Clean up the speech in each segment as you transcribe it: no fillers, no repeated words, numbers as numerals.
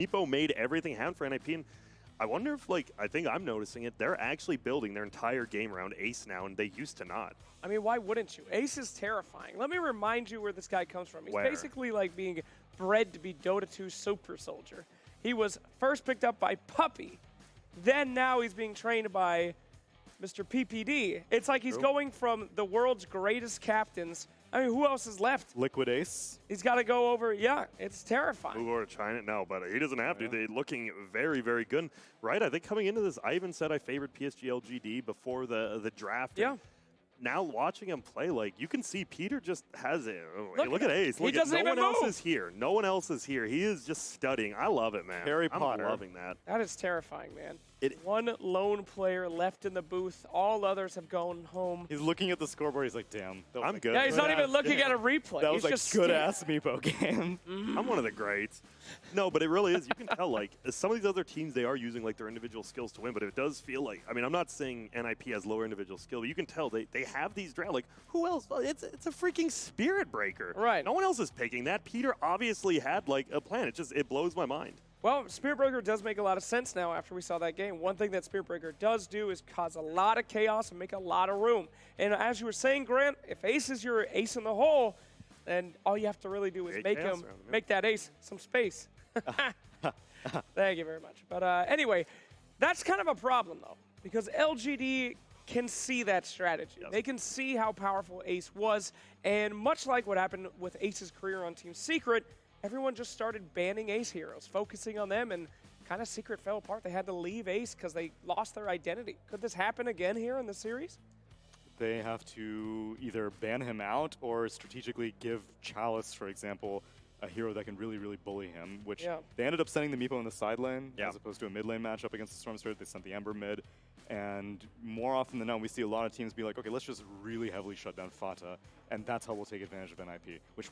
Meepo made everything happen for NiP, and I wonder if, like, I think I'm noticing it, they're actually building their entire game around Ace now, and they used to not. I mean, why wouldn't you? Ace is terrifying. Let me remind you where this guy comes from. He's basically like being bred to be Dota 2 super soldier. He was first picked up by Puppy, then now he's being trained by Mr. PPD. It's like he's going from the world's greatest captains. I mean, who else is left? Liquid Ace. He's got to go over. Yeah, it's terrifying. Move over to China? No, but he doesn't have to. They're looking very, very good. Right, I think coming into this, I even said I favored PSG.LGD before the draft. Yeah. Now watching him play, like, you can see Peter just has it. Look at Ace. Look, doesn't no even one else move. is here. No one else is here. He is just studying. I love it, man. Harry Potter. I'm loving that. That is terrifying, man. One lone player left in the booth. All others have gone home. He's looking at the scoreboard. He's like, damn. That was I'm a good. Yeah, he's not even looking at a replay. That he's was just a good-ass Meepo game. I'm one of the greats. No, but it really is. You can tell, like, some of these other teams, they are using, like, their individual skills to win, but it does feel like, I mean, I'm not saying NiP has lower individual skill, but you can tell they have these draft. Like, who else? It's a freaking Spirit Breaker. Right. No one else is picking that. Peter obviously had, like, a plan. It blows my mind. Well, Spirit Breaker does make a lot of sense now after we saw that game. One thing that Spirit Breaker does do is cause a lot of chaos and make a lot of room. And as you were saying, Grant, if Ace is your ace in the hole, then all you have to really do is make that ace some space. Thank you very much. But anyway, that's kind of a problem, though, because LGD can see that strategy. Yes. They can see how powerful Ace was, and much like what happened with Ace's career on Team Secret, everyone just started banning Ace heroes, focusing on them, and kind of Secret fell apart. They had to leave Ace because they lost their identity. Could this happen again here in the series? They have to either ban him out or strategically give Chalice, for example, a hero that can really, really bully him, which they ended up sending the Meepo in the side lane as opposed to a mid lane matchup against the Storm Spirit. They sent the Ember mid. And more often than not, we see a lot of teams be like, okay, let's just really heavily shut down Fata, and that's how we'll take advantage of NiP, which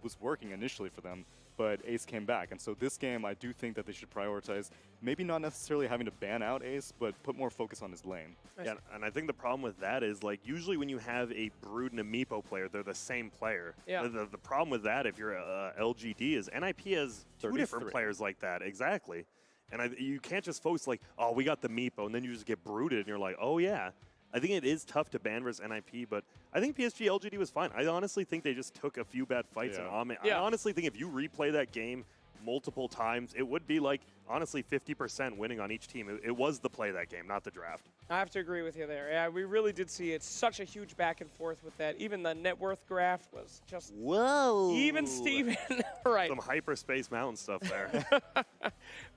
was working initially for them, but Ace came back. And so this game, I do think that they should prioritize maybe not necessarily having to ban out Ace, but put more focus on his lane. Yeah, and I think the problem with that is, like, usually when you have a Brood and a Meepo player, they're the same player. Yeah. The problem with that, if you're a LGD, is NiP has two different players like that. Exactly. And you can't just focus like, oh, we got the Meepo, and then you just get brooded, and you're like, oh, yeah. I think it is tough to ban versus NiP, but I think PSG.LGD was fine. I honestly think they just took a few bad fights. And I honestly think if you replay that game multiple times, it would be like, honestly, 50% winning on each team. It was the play that game, not the draft. I have to agree with you there. Yeah, we really did see it. Such a huge back and forth with that. Even the net worth graph was just even Steven. Right. Some hyperspace mountain stuff there.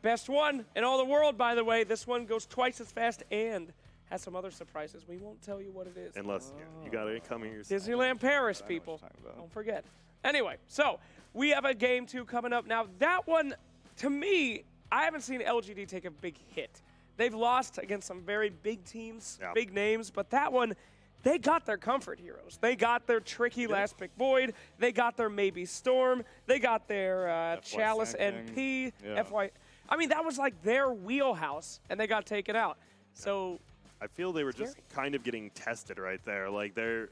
Best one in all the world, by the way. This one goes twice as fast and has some other surprises. We won't tell you what it is. Unless you got to come here. Disneyland Paris, people. Don't forget. Anyway, so we have a game 2 coming up. Now, that one, to me, I haven't seen LGD take a big hit. They've lost against some very big teams, big names, but that one, they got their comfort heroes. They got their tricky last pick Void. They got their maybe Storm. They got their Chalice NP. FY. I mean, that was like their wheelhouse, and they got taken out. So I feel they were just kind of getting tested right there. Like they're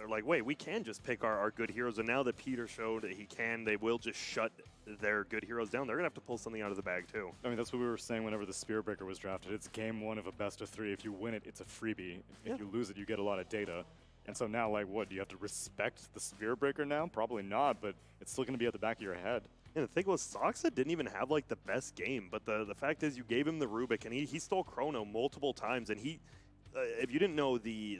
like, wait, we can just pick our good heroes. And now that Peter showed that he can, they will just shut their good heroes down. They're going to have to pull something out of the bag, too. I mean, that's what we were saying whenever the Spirit Breaker was drafted. It's game 1 of a best of 3. If you win it, it's a freebie. If you lose it, you get a lot of data. And so now, like, what? Do you have to respect the Spirit Breaker now? Probably not, but it's still going to be at the back of your head. And the thing was, Soxa didn't even have, like, the best game. But the fact is, you gave him the Rubik, and he stole Chrono multiple times, and he... if you didn't know, the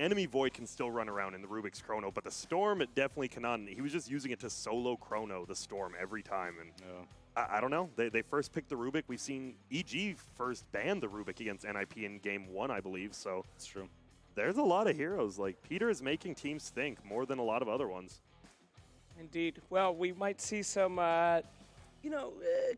enemy Void can still run around in the Rubik's Chrono, but the Storm it definitely cannot. He was just using it to solo Chrono the Storm every time. And I don't know. They first picked the Rubik. We've seen EG first ban the Rubik against NiP in game 1, I believe. So it's true. There's a lot of heroes. Like, Peter is making teams think more than a lot of other ones. Indeed. Well, we might see some,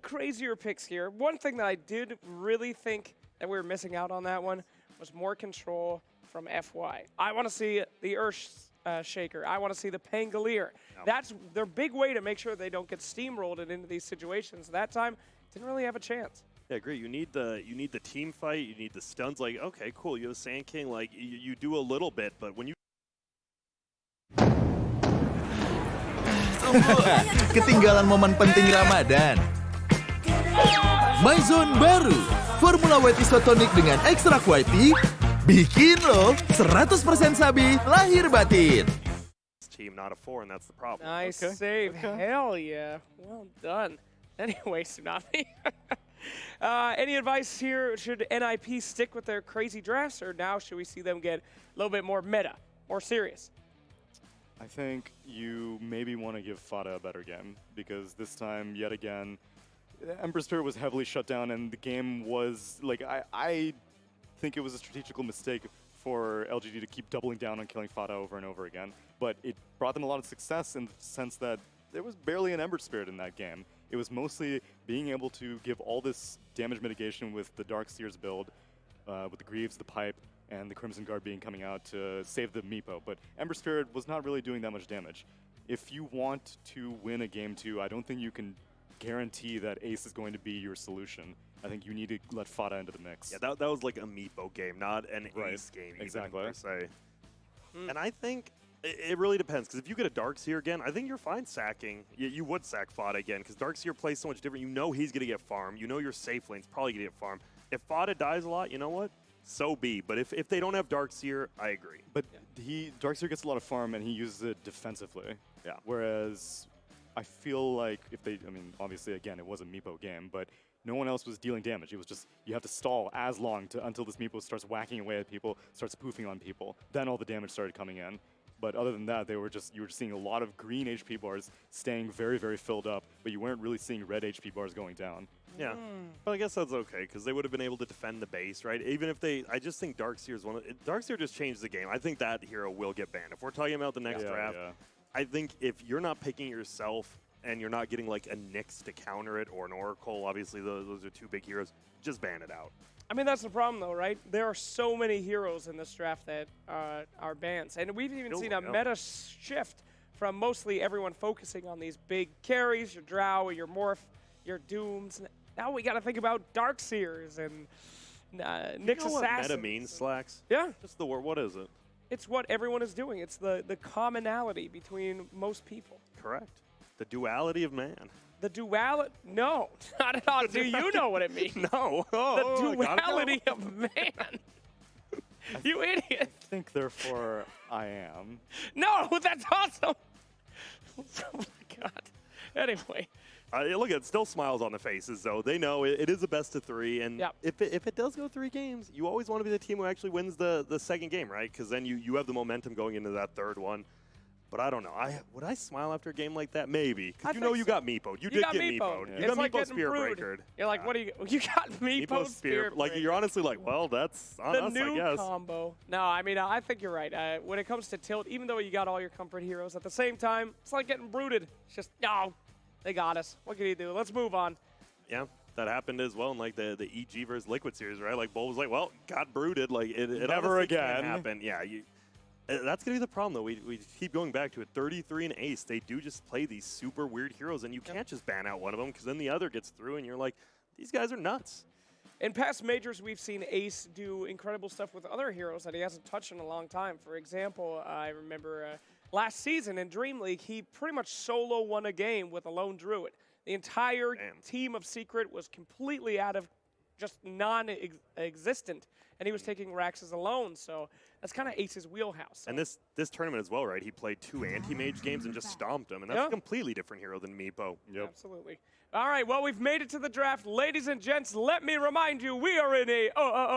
crazier picks here. One thing that I did really think that we were missing out on that one was more control from FY. I want to see the Earth Shaker. I want to see the Pangolier. That's their big way to make sure they don't get steamrolled into these situations. That time, didn't really have a chance. Yeah, great. You need the team fight. You need the stuns. Like, okay, cool. You have Sand King. Like, you do a little bit, but when you Ketinggalan momen penting Ramadan. MyZone baru, formula white isotonik dengan ekstrak whitey, bikin lo 100% sabi lahir batin. Team, not a 4, and that's the problem. Nice save. Hell yeah. Well done. Anyway, Tsunami. Any advice here? Should NiP stick with their crazy drafts, or now should we see them get a little bit more meta, more serious? I think you maybe want to give Fada a better game, because this time, yet again, Ember Spirit was heavily shut down, and the game was, like, I think it was a strategical mistake for LGD to keep doubling down on killing Fada over and over again. But it brought them a lot of success in the sense that there was barely an Ember Spirit in that game. It was mostly being able to give all this damage mitigation with the Darkseer's build, with the Greaves, the Pipe, and the Crimson Guard coming out to save the Meepo. But Ember Spirit was not really doing that much damage. If you want to win a game 2, I don't think you can guarantee that Ace is going to be your solution. I think you need to let Fada into the mix. Yeah, that was like a Meepo game, not an Ace game, exactly. Even, per se. And I think it really depends, because if you get a Darkseer again, I think you're fine sacking. You would sack Fada again, because Darkseer plays so much different. You know he's going to get farm. You know your safe lane's probably going to get farm. If Fada dies a lot, you know what? So be. But if they don't have Darkseer, I agree. But Darkseer gets a lot of farm, and he uses it defensively. Yeah. Whereas I feel like if they, I mean, obviously, again, it was a Meepo game, but no one else was dealing damage. It was just, you have to stall as long until this Meepo starts whacking away at people, starts poofing on people. Then all the damage started coming in. But other than that, you were just seeing a lot of green HP bars staying very, very filled up, but you weren't really seeing red HP bars going down. Yeah, but I guess that's okay, because they would have been able to defend the base, right? Even if they, I just think Darkseer is Darkseer just changed the game. I think that hero will get banned. If we're talking about the next draft, I think if you're not picking yourself and you're not getting like a Nyx to counter it or an Oracle, obviously those are two big heroes, just ban it out. I mean, that's the problem, though, right? There are so many heroes in this draft that are bans. And we've even seen a meta shift from mostly everyone focusing on these big carries, your Drow, your Morph, your Dooms. Now we got to think about Darkseers and Nyx Assassins. What meta means, Slacks? Yeah. Just the word. What is it? It's what everyone is doing. It's the commonality between most people. Correct. The duality of man. The duality? No, not at all. Do you know what it means? No. The duality of man. You idiot. I think, therefore, I am. No, that's awesome. Oh, my God. Anyway. Look, it still smiles on the faces, though. They know it is a best of 3, and if it does go 3 games, you always want to be the team who actually wins the second game, right? Because then you have the momentum going into that third one. But I don't know. Would I smile after a game like that? Maybe. Because you know you got Meepo'd. You did get Meepo'd. Yeah. You got like Meepo Spirit Breakered. You're like, what are you? You got Meepo Spirit Like, you're honestly like, well, that's on us, I guess. The new combo. No, I mean, I think you're right. When it comes to Tilt, even though you got all your comfort heroes, at the same time, it's like getting brooded. It's just, no, they got us. What can you do? Let's move on. Yeah. That happened as well in like the EG versus Liquid series, right? Like, Bull was like, well, got brooded. Like, it never again can't happen. Yeah, that's going to be the problem, though. We keep going back to it. 33 and Ace, they do just play these super weird heroes, and you can't just ban out one of them, because then the other gets through, and you're like, these guys are nuts. In past majors, we've seen Ace do incredible stuff with other heroes that he hasn't touched in a long time. For example, I remember last season in Dream League, he pretty much solo won a game with a lone Druid. The entire team of Secret was completely out of just non-existent, and he was taking Raxes alone, so that's kind of Ace's wheelhouse. So. And this tournament as well, right? He played 2 anti-mage games and just stomped them, and that's a completely different hero than Meepo. Yep. Absolutely. All right, well, we've made it to the draft. Ladies and gents, let me remind you, we are in a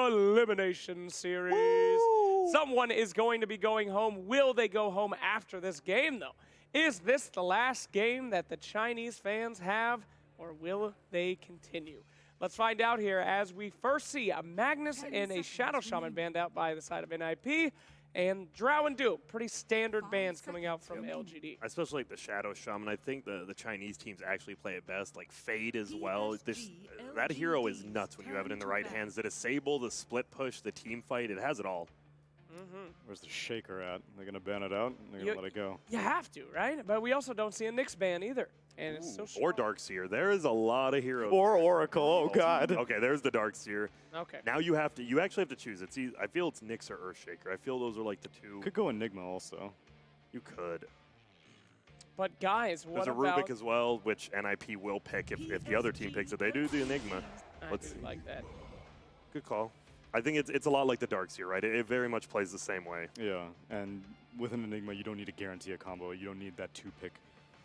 elimination series. Woo! Someone is going to be going home. Will they go home after this game, though? Is this the last game that the Chinese fans have, or will they continue? Let's find out here as we first see a Magnus and a Shadow Shaman banned out by the side of NiP, and Drow and Doom, pretty standard bans coming out from LGD. I especially like the Shadow Shaman. I think the Chinese teams actually play it best, like Fade as well. That hero is nuts when you have it in the right hands. The disable, the split push, the team fight, it has it all. Where's the Shaker at? They're going to ban it out? They're going to let it go? You have to, right? But we also don't see a Nyx ban either. And it's so strong. Or Darkseer. There is a lot of heroes. Or Oracle. Oh, God. Okay, there's the Darkseer. Okay. Now you actually have to choose. I feel it's Nyx or Earthshaker. I feel those are like the two. Could go Enigma also. You could. But guys, what There's a Rubik as well, which NiP will pick if the other team picks it. They do the Enigma. I do like that. Good call. I think it's a lot like the Darks here, right? It very much plays the same way. Yeah, and with an Enigma, you don't need to guarantee a combo. You don't need that 2-pick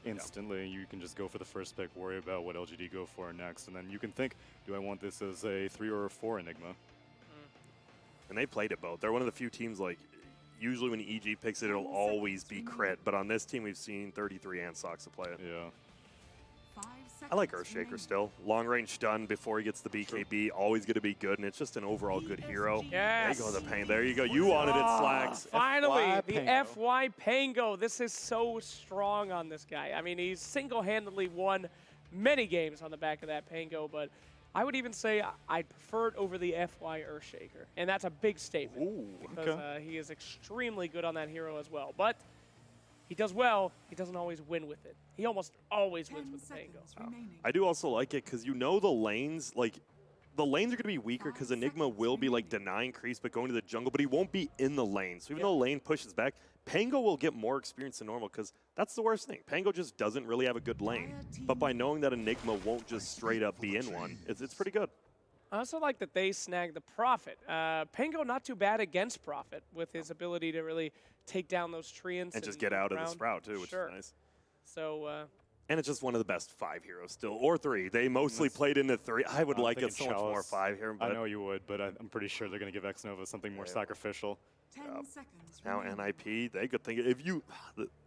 instantly. You can just go for the first pick, worry about what LGD go for next, and then you can think, do I want this as a 3 or a 4 Enigma? And they played it both. They're one of the few teams, like, usually when EG picks it, it'll always be crit, but on this team, we've seen 33 and Soxa play it. Yeah. I like Earthshaker still. Long range stun before he gets the BKB, always going to be good, and it's just an overall good hero. Yes. There you go, the pain. There you go. You wanted it, Slacks. Finally, FY the Pango. FY Pango. This is so strong on this guy. I mean, he's single-handedly won many games on the back of that Pango, but I would even say I'd prefer it over the FY Earthshaker, and that's a big statement. Ooh, because he is extremely good on that hero as well. But he does well. He doesn't always win with it. He almost always wins with the Pango. I do also like it because you know the lanes, like, the lanes are going to be weaker because Enigma will be, like, denying creeps but going to the jungle, but he won't be in the lane. So even though the lane pushes back, Pango will get more experience than normal because that's the worst thing. Pango just doesn't really have a good lane. But by knowing that Enigma won't just straight up be in one, it's pretty good. I also like that they snagged the Prophet. Pango not too bad against Prophet with his ability to really take down those treants. And just get out of the Sprout, too, which is nice. So, and it's just one of the best 5 heroes still, or 3. They mostly played into 3. I would like it so much more 5 here. But I know you would, but I'm pretty sure they're going to give Xnova something more sacrificial. 10 seconds now NiP, they could think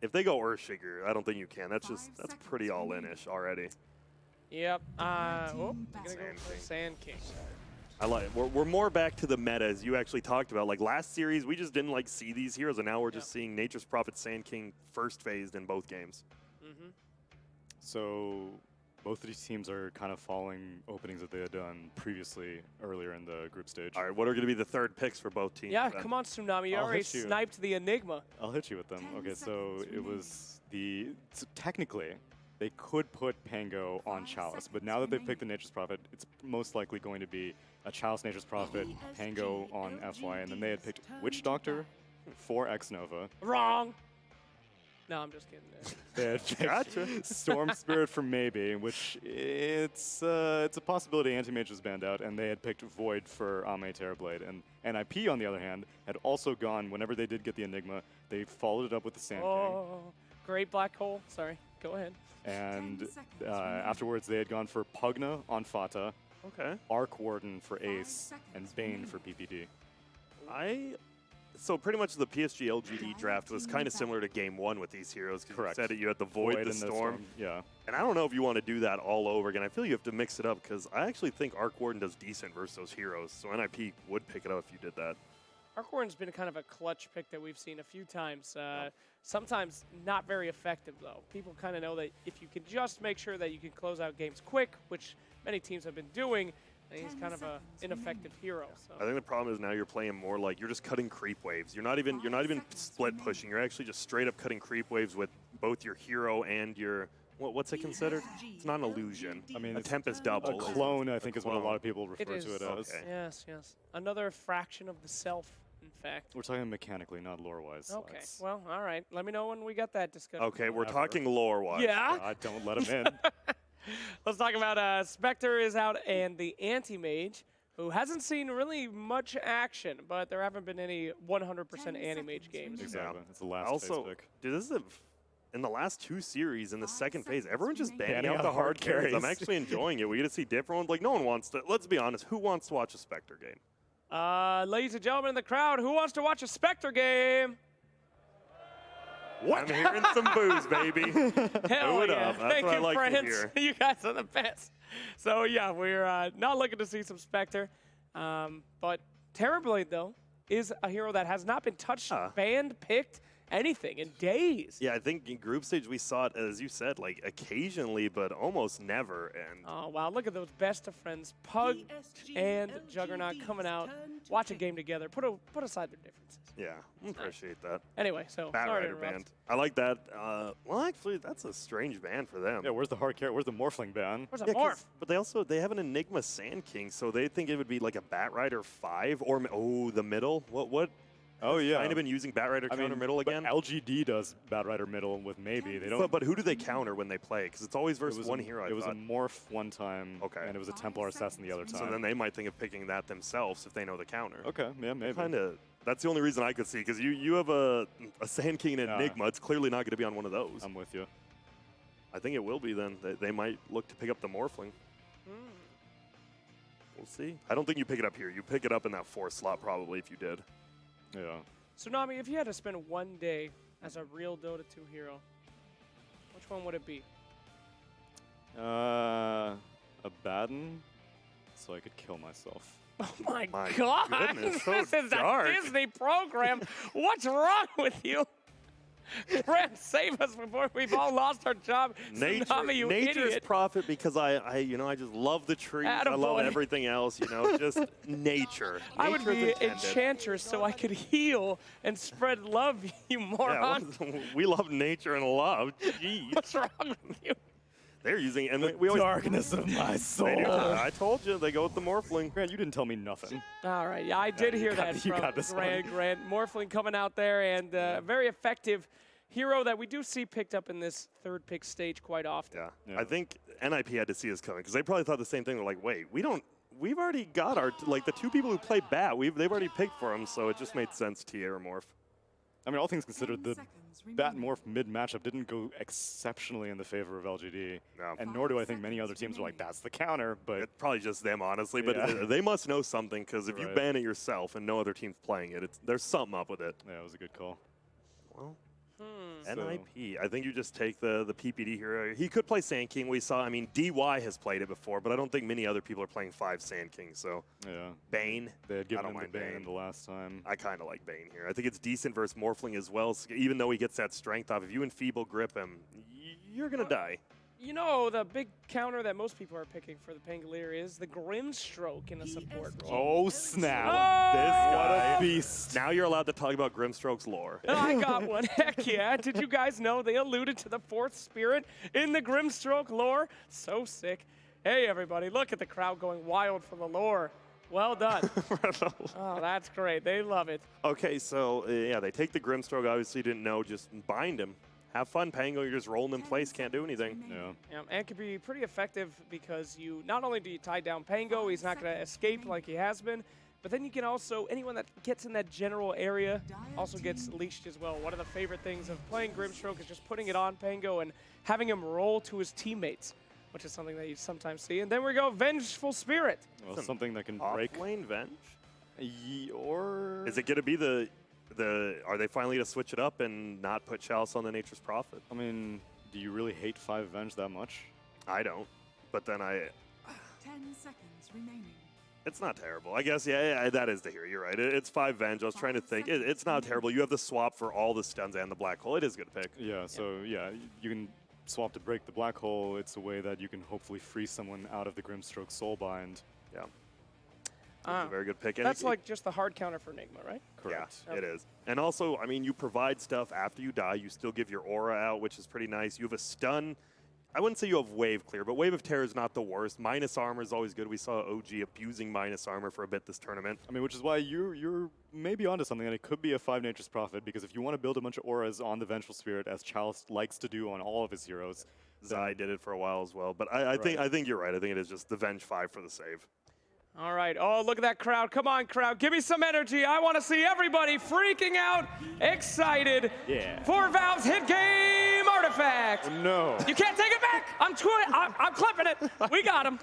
if they go Earthshaker, I don't think you can. That's pretty all-in-ish already. Yep. Gonna go for Sand King. I like it. We're more back to the meta as you actually talked about. Like last series, we just didn't like see these heroes, and now we're just seeing Nature's Prophet, Sand King first phased in both games. So both of these teams are kind of following openings that they had done previously earlier in the group stage. All right, what are going to be the third picks for both teams? Yeah, then? come on, Tsunami. You already sniped the Enigma. I'll hit you with them. Okay, so it was so technically, they could put Pango on Chalice, but now that they've picked the Nature's Prophet, it's most likely going to be a Chalice Nature's Prophet, Pango on FY, and then they had picked Witch Doctor for Xnova. Wrong. No, I'm just kidding. They had picked Storm Spirit for Maybe, which it's a possibility Anti-Mage was banned out, and they had picked Void for Ame Terrorblade. And NiP, on the other hand, had also gone, whenever they did get the Enigma, they followed it up with the Sand King. Great black hole. Sorry, go ahead. And afterwards, they had gone for Pugna on Fata, Arc Warden for Ace, and Bane for PPD. So pretty much the PSG.LGD draft was kind of similar to Game 1 with these heroes. Correct. You said it, you had the Void, the Storm. Yeah. And I don't know if you want to do that all over again. I feel you have to mix it up because I actually think Arc Warden does decent versus those heroes. So NiP would pick it up if you did that. Arc Warden's been kind of a clutch pick that we've seen a few times. Sometimes not very effective, though. People kind of know that if you can just make sure that you can close out games quick, which many teams have been doing, he's kind of an ineffective hero. So. I think the problem is now you're playing more like you're just cutting creep waves. You're not even split pushing. You're actually just straight up cutting creep waves with both your hero and your what's it considered? It's not an illusion. I mean, a Tempest double. A clone, I think, is what a lot of people refer to it as. Okay. Yes, yes. Another fraction of the self, in fact. We're talking mechanically, not lore-wise. Okay. Well, all right. Let me know when we got that discussion. Okay, we're talking lore-wise. Yeah. God, don't let him in. Let's talk about Spectre is out and the Anti-Mage, who hasn't seen really much action, but there haven't been any 100% Anti-Mage games. Exactly. It's the last phase pick. Dude, this is in the last 2 series, in the second phase, everyone's just banning out the hard carries. I'm actually enjoying it. We get to see different ones. Like, no one wants to, let's be honest, who wants to watch a Spectre game? Ladies and gentlemen in the crowd, who wants to watch a Spectre game? What? I'm hearing some boos, baby. Hell yeah. Up. That's Thank what you, I like friends. to hear. You guys are the best. So, yeah, we're not looking to see some Spectre. But Terrorblade, though, is a hero that has not been touched, banned, picked, anything in days. Yeah, I think in group stage we saw it, as you said, like occasionally, but almost never. And oh, wow. Look at those best of friends. Pug and Juggernaut coming out, watch a game together. Put aside their differences. Yeah, I appreciate that. Anyway, so Batrider band. I like that. Well, actually, that's a strange ban for them. Yeah, where's the hard carry? Where's the Morphling ban? Where's the Morph? But they have an Enigma Sand King, so they think it would be like a Batrider 5 or the middle. What Oh yeah. Kind of been using Batrider counter middle again. LGD does Batrider middle with maybe. They don't. But who do they counter when they play? Because it's always versus one hero. It was a morph one time. Okay. And it was a Templar assassin the other time. So then they might think of picking that themselves if they know the counter. Okay. Yeah, maybe. Kind of. That's the only reason I could see, because you have a Sand King and Enigma. It's clearly not going to be on one of those. I'm with you. I think it will be then. They might look to pick up the Morphling. We'll see. I don't think you pick it up here. You pick it up in that 4th slot probably if you did. Yeah. So Nami, if you had to spend one day as a real Dota 2 hero, which one would it be? A Baden, so I could kill myself. Oh my God! Goodness, so this is dark. a Disney program. What's wrong with you? Grant, save us before we've all lost our job. Tsunami, you nature's idiot. prophet, because I just love the trees. I love everything else. Just nature. I would be enchantress so I could heal and spread love, you moron. Yeah, we love nature and love. Jeez. What's wrong with you? They're using and the darkness of my soul. I told you they go with the Morphling. Grant, you didn't tell me nothing. All right, yeah, I did hear that from Grant. Morphling coming out there, and a very effective hero that we do see picked up in this 3rd pick stage quite often. Yeah. I think NiP had to see us coming, because they probably thought the same thing. They're like, wait, we've already got our, the 2 people who play Bat, they've already picked for him, so it just made sense to morph. I mean, all things considered, the Bat Morph mid-matchup didn't go exceptionally in the favor of LGD. No. And nor do I think many other teams are like, that's the counter, but... It's probably just them, honestly, but they must know something, because if you ban it yourself and no other team's playing it, there's something up with it. Yeah, it was a good call. Well, NiP, I think you just take the PPD hero. He could play Sand King. We saw, DY has played it before, but I don't think many other people are playing 5 Sand Kings, so... Yeah. Bane. They had given him the Bane the last time. I kind of like Bane here. I think it's decent versus Morphling as well, even though he gets that strength off. If you enfeeble grip him, you're going to die. You know, the big counter that most people are picking for the Pangolier is the Grimstroke in a support role. Oh, snap. What a beast. Now you're allowed to talk about Grimstroke's lore. I got one. Heck yeah. Did you guys know they alluded to the 4th spirit in the Grimstroke lore? So sick. Hey, everybody, look at the crowd going wild for the lore. Well done. Oh, that's great. They love it. Okay, so, yeah, they take the Grimstroke. Obviously didn't know. Just bind him. Have fun, Pango. You're just rolling in place. Can't do anything. Yeah, and it can be pretty effective because you not only do you tie down Pango, he's not going to escape like he has been, but then you can also, anyone that gets in that general area also gets leashed as well. One of the favorite things of playing Grimstroke is just putting it on Pango and having him roll to his teammates, which is something that you sometimes see. And then we go Vengeful Spirit. Well, something that can break. Lane Venge? Or... Is it going to be are they finally going to switch it up and not put Chalice on the Nature's Prophet? I mean, do you really hate 5 Venge that much? I don't. But then 10 seconds remaining. It's not terrible. I guess, yeah, that is the hero. You're right. It's 5 Venge. I was trying to think. It's not terrible. You have the swap for all the stuns and the black hole. It is a good pick. Yeah, so, yeah, you can swap to break the black hole. It's a way that you can hopefully free someone out of the Grimstroke Soulbind. Yeah. That's a very good pick. That's like just the hard counter for Enigma, right? Correct. Yeah, it is. And also, you provide stuff after you die. You still give your aura out, which is pretty nice. You have a stun. I wouldn't say you have wave clear, but Wave of Terror is not the worst. Minus armor is always good. We saw OG abusing minus armor for a bit this tournament. Which is why you're maybe onto something, and it could be a 5 Nature's Prophet, because if you want to build a bunch of auras on the Vengeful Spirit, as Chalice likes to do on all of his heroes. Zai did it for a while as well, but I think you're right. I think it is just the Venge 5 for the save. All right. Oh, look at that crowd. Come on, crowd. Give me some energy. I want to see everybody freaking out, excited for Valve's hit game artifact. No. You can't take it back. I'm clipping it. We got him.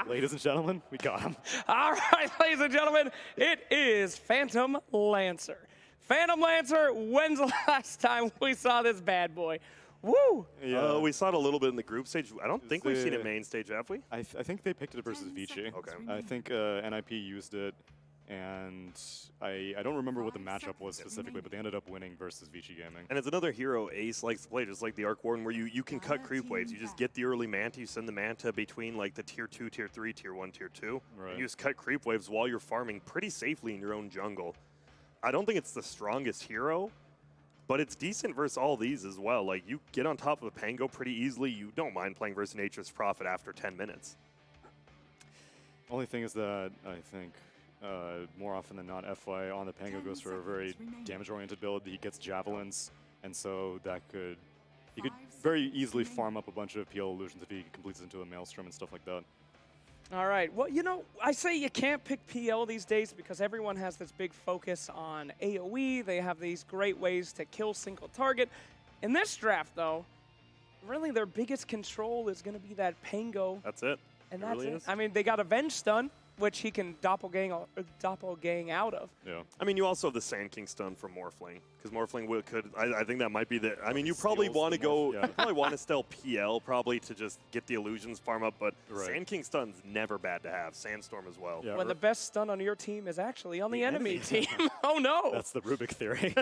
Ladies and gentlemen, we got him. All right, ladies and gentlemen, it is Phantom Lancer. Phantom Lancer, when's the last time we saw this bad boy? Woo! Yeah. We saw it a little bit in the group stage. I don't think we've seen it main stage, have we? I think they picked it versus Vici. Okay. I think NiP used it, and I don't remember what the matchup was specifically, but they ended up winning versus Vici Gaming. And it's another hero Ace likes to play, just like the Arc Warden, where you can cut creep waves. You just get the early Manta, you send the Manta between like the tier 2, tier 3, tier 1, tier 2. Right. And you just cut creep waves while you're farming pretty safely in your own jungle. I don't think it's the strongest hero, but it's decent versus all these as well. Like, you get on top of a Pango pretty easily. You don't mind playing versus Nature's Prophet after 10 minutes. Only thing is that I think more often than not, FY on the Pango goes for a very damage-oriented build. He gets javelins, and so that could he could very easily farm up a bunch of PL illusions if he completes into a Maelstrom and stuff like that. All right. Well, you know, I say you can't pick PL these days because everyone has this big focus on AoE. They have these great ways to kill single target. In this draft, though, really their biggest control is going to be that Pango. That's it. And it that's really it. is. I mean, they got Avenge Stun, which he can doppelgang out of. Yeah. I mean, you also have the Sand King stun from Morphling, because Morphling could. I think that might be the. I mean, you probably want to go. You probably want to steal PL probably to just get the illusions farm up, but Sand King stun's never bad to have. Sandstorm as well. Yeah, when the best stun on your team is actually on the enemy team. Oh no! That's the Rubik theory.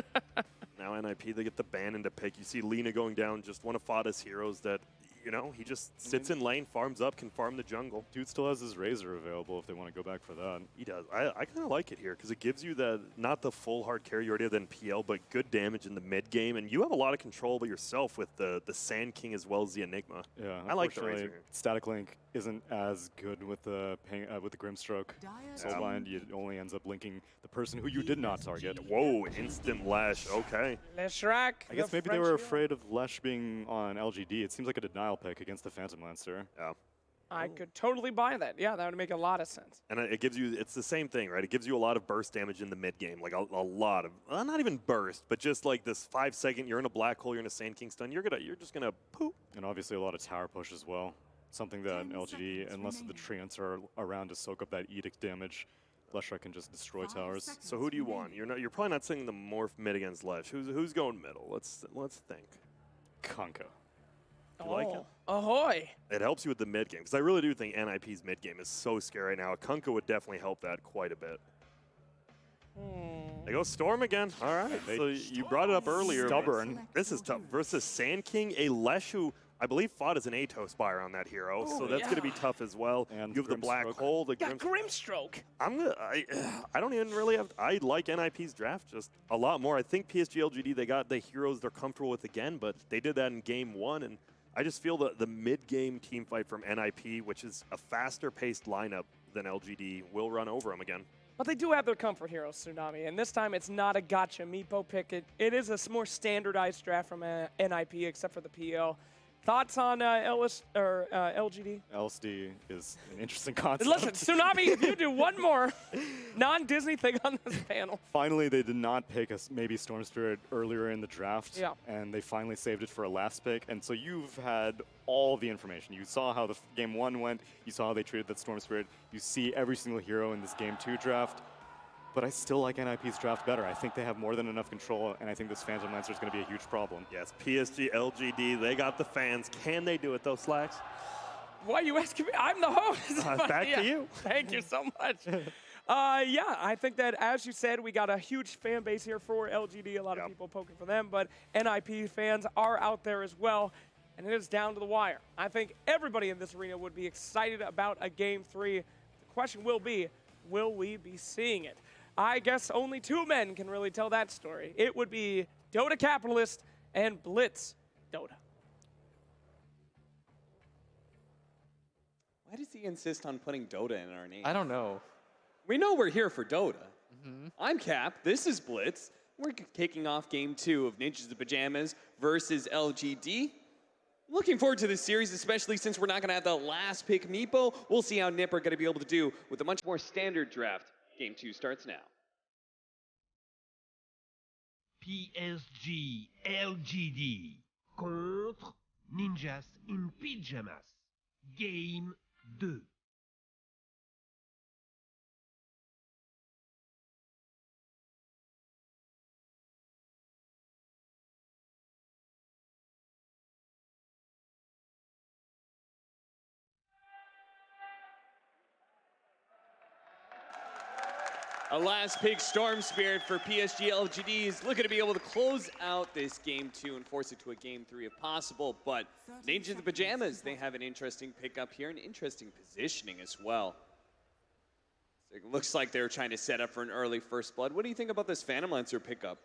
Now NiP, they get the ban into pick. You see Lina going down, just one of Fada's heroes that, you know, he just sits in lane, farms up, can farm the jungle. Dude still has his Razor available if they want to go back for that. He does. I kind of like it here because it gives you the, not the full hard carry you already have in PL, but good damage in the mid game. And you have a lot of control over yourself with the Sand King as well as the Enigma. Yeah, I like the Razor here. Static Link isn't as good with the Grimstroke. Soulbind, it only ends up linking the person who you did not target. Whoa, instant Lash. Okay. Leshrac. I guess maybe they were afraid of Lesh being on LGD. It seems like a denial pick against the Phantom Lancer. Yeah. I could totally buy that. Yeah, that would make a lot of sense. And it gives you, it's the same thing, right? It gives you a lot of burst damage in the mid game, like a lot of, not even burst, but just like this 5 second, you're in a black hole, you're in a Sand King stun, you're just gonna poop. And obviously a lot of tower push as well. Something that LGD, unless the treants are around to soak up that edict damage, Leshrac can just destroy towers. So who do you want? You're probably not saying the morph mid against Lesh. Who's going middle? Let's think. Kunkka. You like it? Ahoy! It helps you with the mid game, because I really do think NiP's mid game is so scary right now. Kunkka would definitely help that quite a bit. They go Storm again. All right. So you brought it up earlier. Stubborn. This is tough. Versus Sand King, a Lesh who I believe fought as an Atos buyer on that hero, so that's going to be tough as well. And you have the black hole. The Grimstroke. I don't even really have. I like NiP's draft just a lot more. I think PSG.LGD, they got the heroes they're comfortable with again, but they did that in game 1, and I just feel that the mid-game team fight from NiP, which is a faster-paced lineup than LGD, will run over them again. But they do have their comfort heroes, Tsunami, and this time it's not a gotcha Meepo pick. It is a more standardized draft from NiP, except for the PL. Thoughts on LGD? LSD is an interesting concept. Listen, Tsunami, if you do one more non-Disney thing on this panel. Finally, they did not pick maybe Storm Spirit earlier in the draft, and they finally saved it for a last pick. And so you've had all the information. You saw how the game 1 went. You saw how they treated that Storm Spirit. You see every single hero in this game 2 draft. But I still like NiP's draft better. I think they have more than enough control, and I think this Phantom Lancer is going to be a huge problem. Yes, PSG.LGD, they got the fans. Can they do it, though, Slacks? Why are you asking me? I'm the host. Back to you. Thank you so much. Yeah, I think that, as you said, we got a huge fan base here for LGD. A lot of people poking for them, but NiP fans are out there as well, and it is down to the wire. I think everybody in this arena would be excited about a Game 3. The question will be, will we be seeing it? I guess only 2 men can really tell that story. It would be Dota Capitalist and Blitz Dota. Why does he insist on putting Dota in our name? I don't know. We know we're here for Dota. I'm Cap. This is Blitz. We're kicking off Game 2 of Ninjas in Pajamas versus LGD. Looking forward to this series, especially since we're not going to have the last pick Meepo. We'll see how NiP are going to be able to do with a much more standard draft. Game 2 starts now. PSG.LGD contre Ninjas in Pyjamas. Game 2. A last pick Storm Spirit for PSG.LGD is looking to be able to close out this Game 2 and force it to a Game 3 if possible. But Ninjas in Pajamas, they have an interesting pickup here, an interesting positioning as well. So it looks like they're trying to set up for an early first blood. What do you think about this Phantom Lancer pickup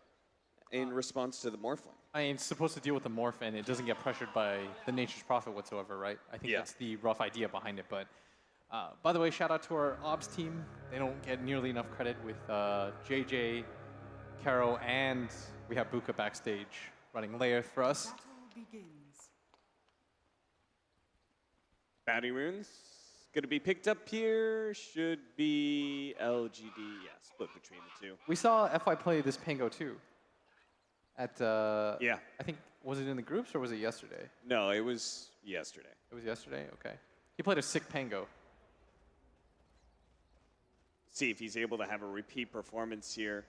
in response to the Morphling? I mean, it's supposed to deal with the Morph, and it doesn't get pressured by the Nature's Prophet whatsoever, right? I think that's the rough idea behind it, but By the way, shout out to our ops team. They don't get nearly enough credit with JJ, Caro, and we have Buka backstage running layer for us. Battle begins. Bounty runes going to be picked up here. Should be LGD. Yeah, split between the two. We saw FY play this Pango too. At yeah. I think, was it in the groups or was it yesterday? No, it was yesterday. It was yesterday? Okay. He played a sick Pango. See if he's able to have a repeat performance here.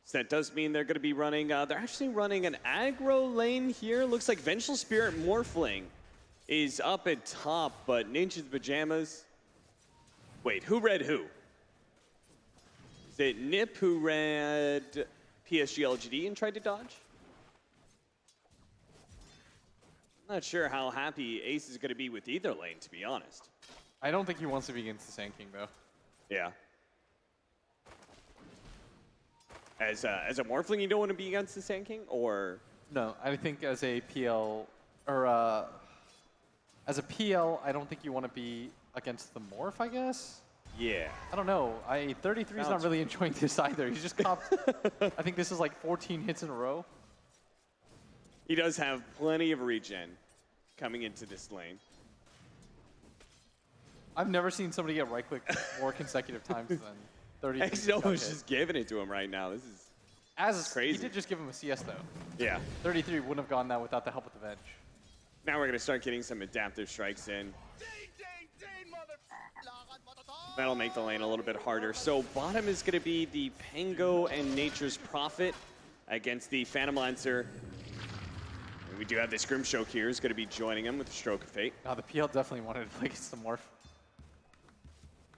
So that does mean they're going to be running, they're actually running an aggro lane here. Looks like Vengeful Spirit Morphling is up at top, but Ninja's Pajamas. Wait, who read who? Is it NiP who read PSG.LGD and tried to dodge? I'm not sure how happy Ace is going to be with either lane, to be honest. I don't think he wants to be against the Sand King, though. Yeah. As a Morphling, you don't want to be against the Sand King, or? No, I think as a PL, or as a PL, I don't think you want to be against the Morph, I guess? Yeah. I don't know. 33's not really enjoying this either. He's just copped, I think this is like 14 hits in a row. He does have plenty of regen coming into this lane. I've never seen somebody get right-click more consecutive times than 33. Exnova's just giving it to him right now. This is crazy. He did just give him a CS, though. Yeah. 33 wouldn't have gone that without the help of the Venge. Now we're going to start getting some adaptive strikes in. That'll make the lane a little bit harder. So bottom is going to be the Pango and Nature's Prophet against the Phantom Lancer. And we do have this Grimstroke here who's going to be joining him with the Stroke of Fate. Now the PL definitely wanted to play against the Morph.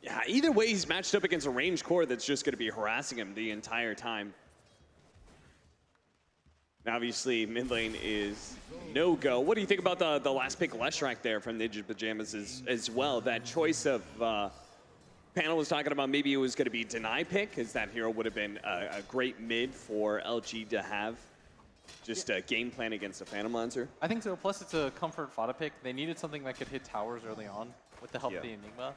Yeah, either way, he's matched up against a range core that's just going to be harassing him the entire time. Now, obviously, mid lane is no-go. What do you think about the last pick Leshrac there from Ninja Pajamas as well? That choice of, Panel was talking about maybe it was going to be deny pick, as that hero would have been a great mid for LG to have. Just a game plan against a Phantom Lancer. I think so. Plus, it's a comfort Fada pick. They needed something that could hit towers early on with the help of the Enigma.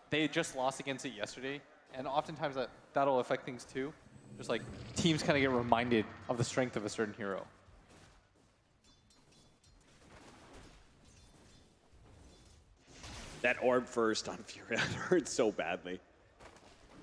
They just lost against it yesterday, and oftentimes that'll affect things too. Just like teams kind of get reminded of the strength of a certain hero. That orb first on Fury hurts so badly.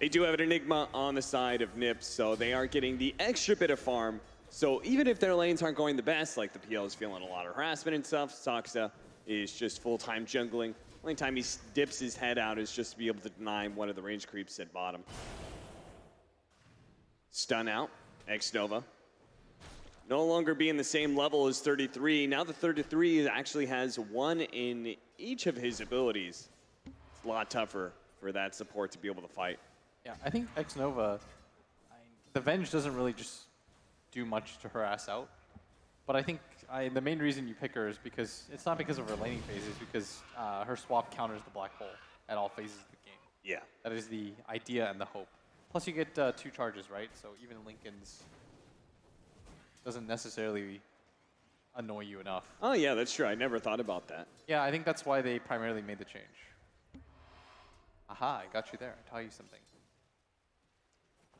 They do have an Enigma on the side of NiP, so they are getting the extra bit of farm. So even if their lanes aren't going the best, like the PL is feeling a lot of harassment and stuff, Saksa is just full-time jungling. Only time he dips his head out is just to be able to deny one of the range creeps at bottom. Stun out, Xnova. No longer being the same level as 33. Now the 33 actually has one in each of his abilities. It's a lot tougher for that support to be able to fight. Yeah, I think Xnova, the Venge doesn't really just do much to harass out. But I think the main reason you pick her is because, it's not because of her laning phase, it's because her swap counters the black hole at all phases of the game. Yeah. That is the idea and the hope. Plus you get 2 charges, right? So even Lincoln's doesn't necessarily annoy you enough. Oh yeah, that's true. I never thought about that. Yeah, I think that's why they primarily made the change. Aha, I got you there. I taught you something.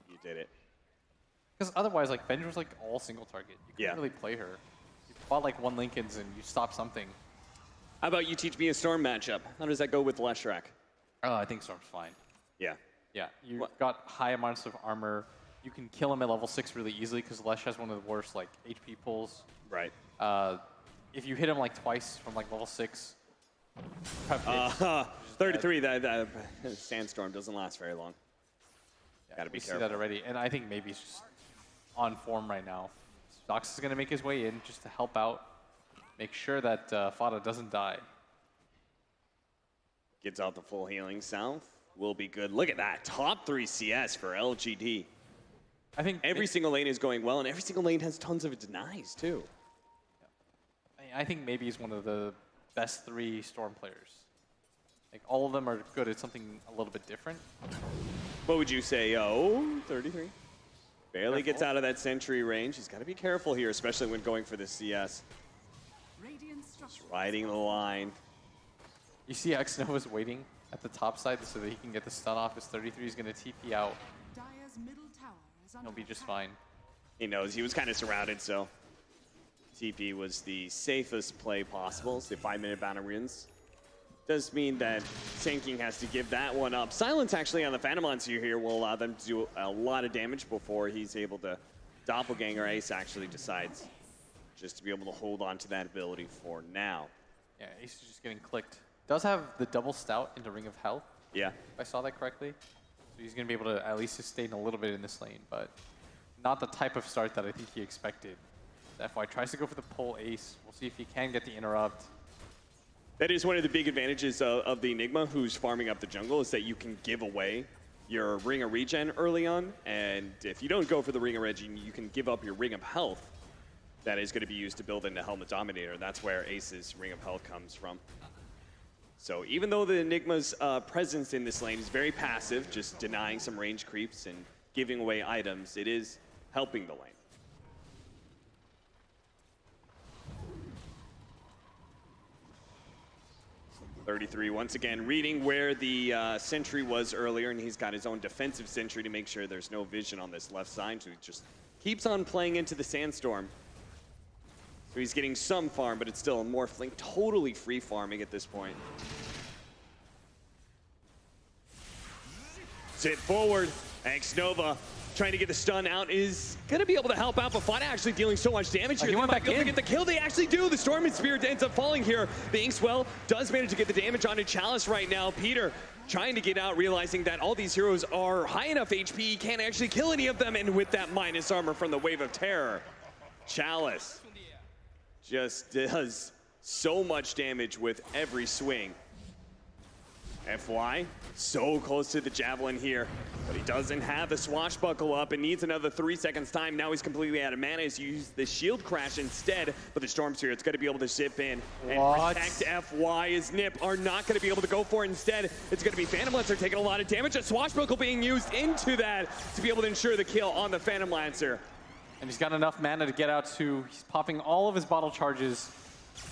You did it. Because otherwise, like, Venge was like all single target. You couldn't really play her. You bought like 1 Lincoln's and you stop something. How about you teach me a Storm matchup? How does that go with Leshrac? Oh, I think Storm's fine. Yeah. Yeah, you've got high amounts of armor. You can kill him at level 6 really easily because Lesh has one of the worst like HP pulls. Right. If you hit him like twice from like level 6, 33, that Sandstorm doesn't last very long. Yeah, Gotta be we careful. see that already, and I think maybe he's just on form right now. Dox is going to make his way in just to help out, make sure that Fada doesn't die. Gets out the full healing south. Will be good. Look at that. Top 3 CS for LGD. I think every single lane is going well, and every single lane has tons of denies, too. I think maybe he's one of the best 3 Storm players. Like, all of them are good at something a little bit different. What would you say? Oh, 33. Barely gets out of that sentry range. He's got to be careful here, especially when going for the CS. Just riding the line. You see Xnova's waiting at the top side so that he can get the stun off. His 33 is going to TP out. Dire's middle tower is under He'll be just attack. fine. He knows he was kind of surrounded, so TP was the safest play possible. It's the 5-minute battle runes. Does mean that Sinking has to give that one up. Silence actually on the Phantom Monster here will allow them to do a lot of damage before he's able to doppelganger. Ace actually decides just to be able to hold on to that ability for now. Yeah, Ace is just getting clicked. Does have the double stout into Ring of Health, Yeah. if I saw that correctly. So he's going to be able to at least sustain a little bit in this lane, but not the type of start that I think he expected. FY tries to go for the pull Ace. We'll see if he can get the interrupt. That is one of the big advantages of the Enigma, who's farming up the jungle, is that you can give away your Ring of Regen early on, and if you don't go for the Ring of Regen, you can give up your Ring of Health that is going to be used to build into Helmet Dominator. That's where Ace's Ring of Health comes from. So even though the Enigma's presence in this lane is very passive, just denying some range creeps and giving away items, it is helping the lane. 33 once again reading where the sentry was earlier, and he's got his own defensive sentry to make sure there's no vision on this left side, so he just keeps on playing into the sandstorm. So he's getting some farm, but it's still a Morphling, totally free farming at this point. Sit forward, Xnova trying to get the stun out is going to be able to help out, but Fada actually dealing so much damage here. He went back in. To get the kill. They actually do. The Storm Spirit ends up falling here. The Inkswell does manage to get the damage onto Chalice right now. Peter trying to get out, realizing that all these heroes are high enough HP, he can't actually kill any of them, and with that minus armor from the Wave of Terror, Chalice just does so much damage with every swing. FY, so close to the Javelin here, but he doesn't have the Swashbuckle up and needs another 3 seconds time. Now he's completely out of mana. He's used the Shield Crash instead, but the Storm Spirit's going to be able to zip in and protect FY as NiP are not going to be able to go for it. Instead, it's going to be Phantom Lancer taking a lot of damage. A Swashbuckle being used into that to be able to ensure the kill on the Phantom Lancer. And he's got enough mana to get out to, he's popping all of his bottle charges.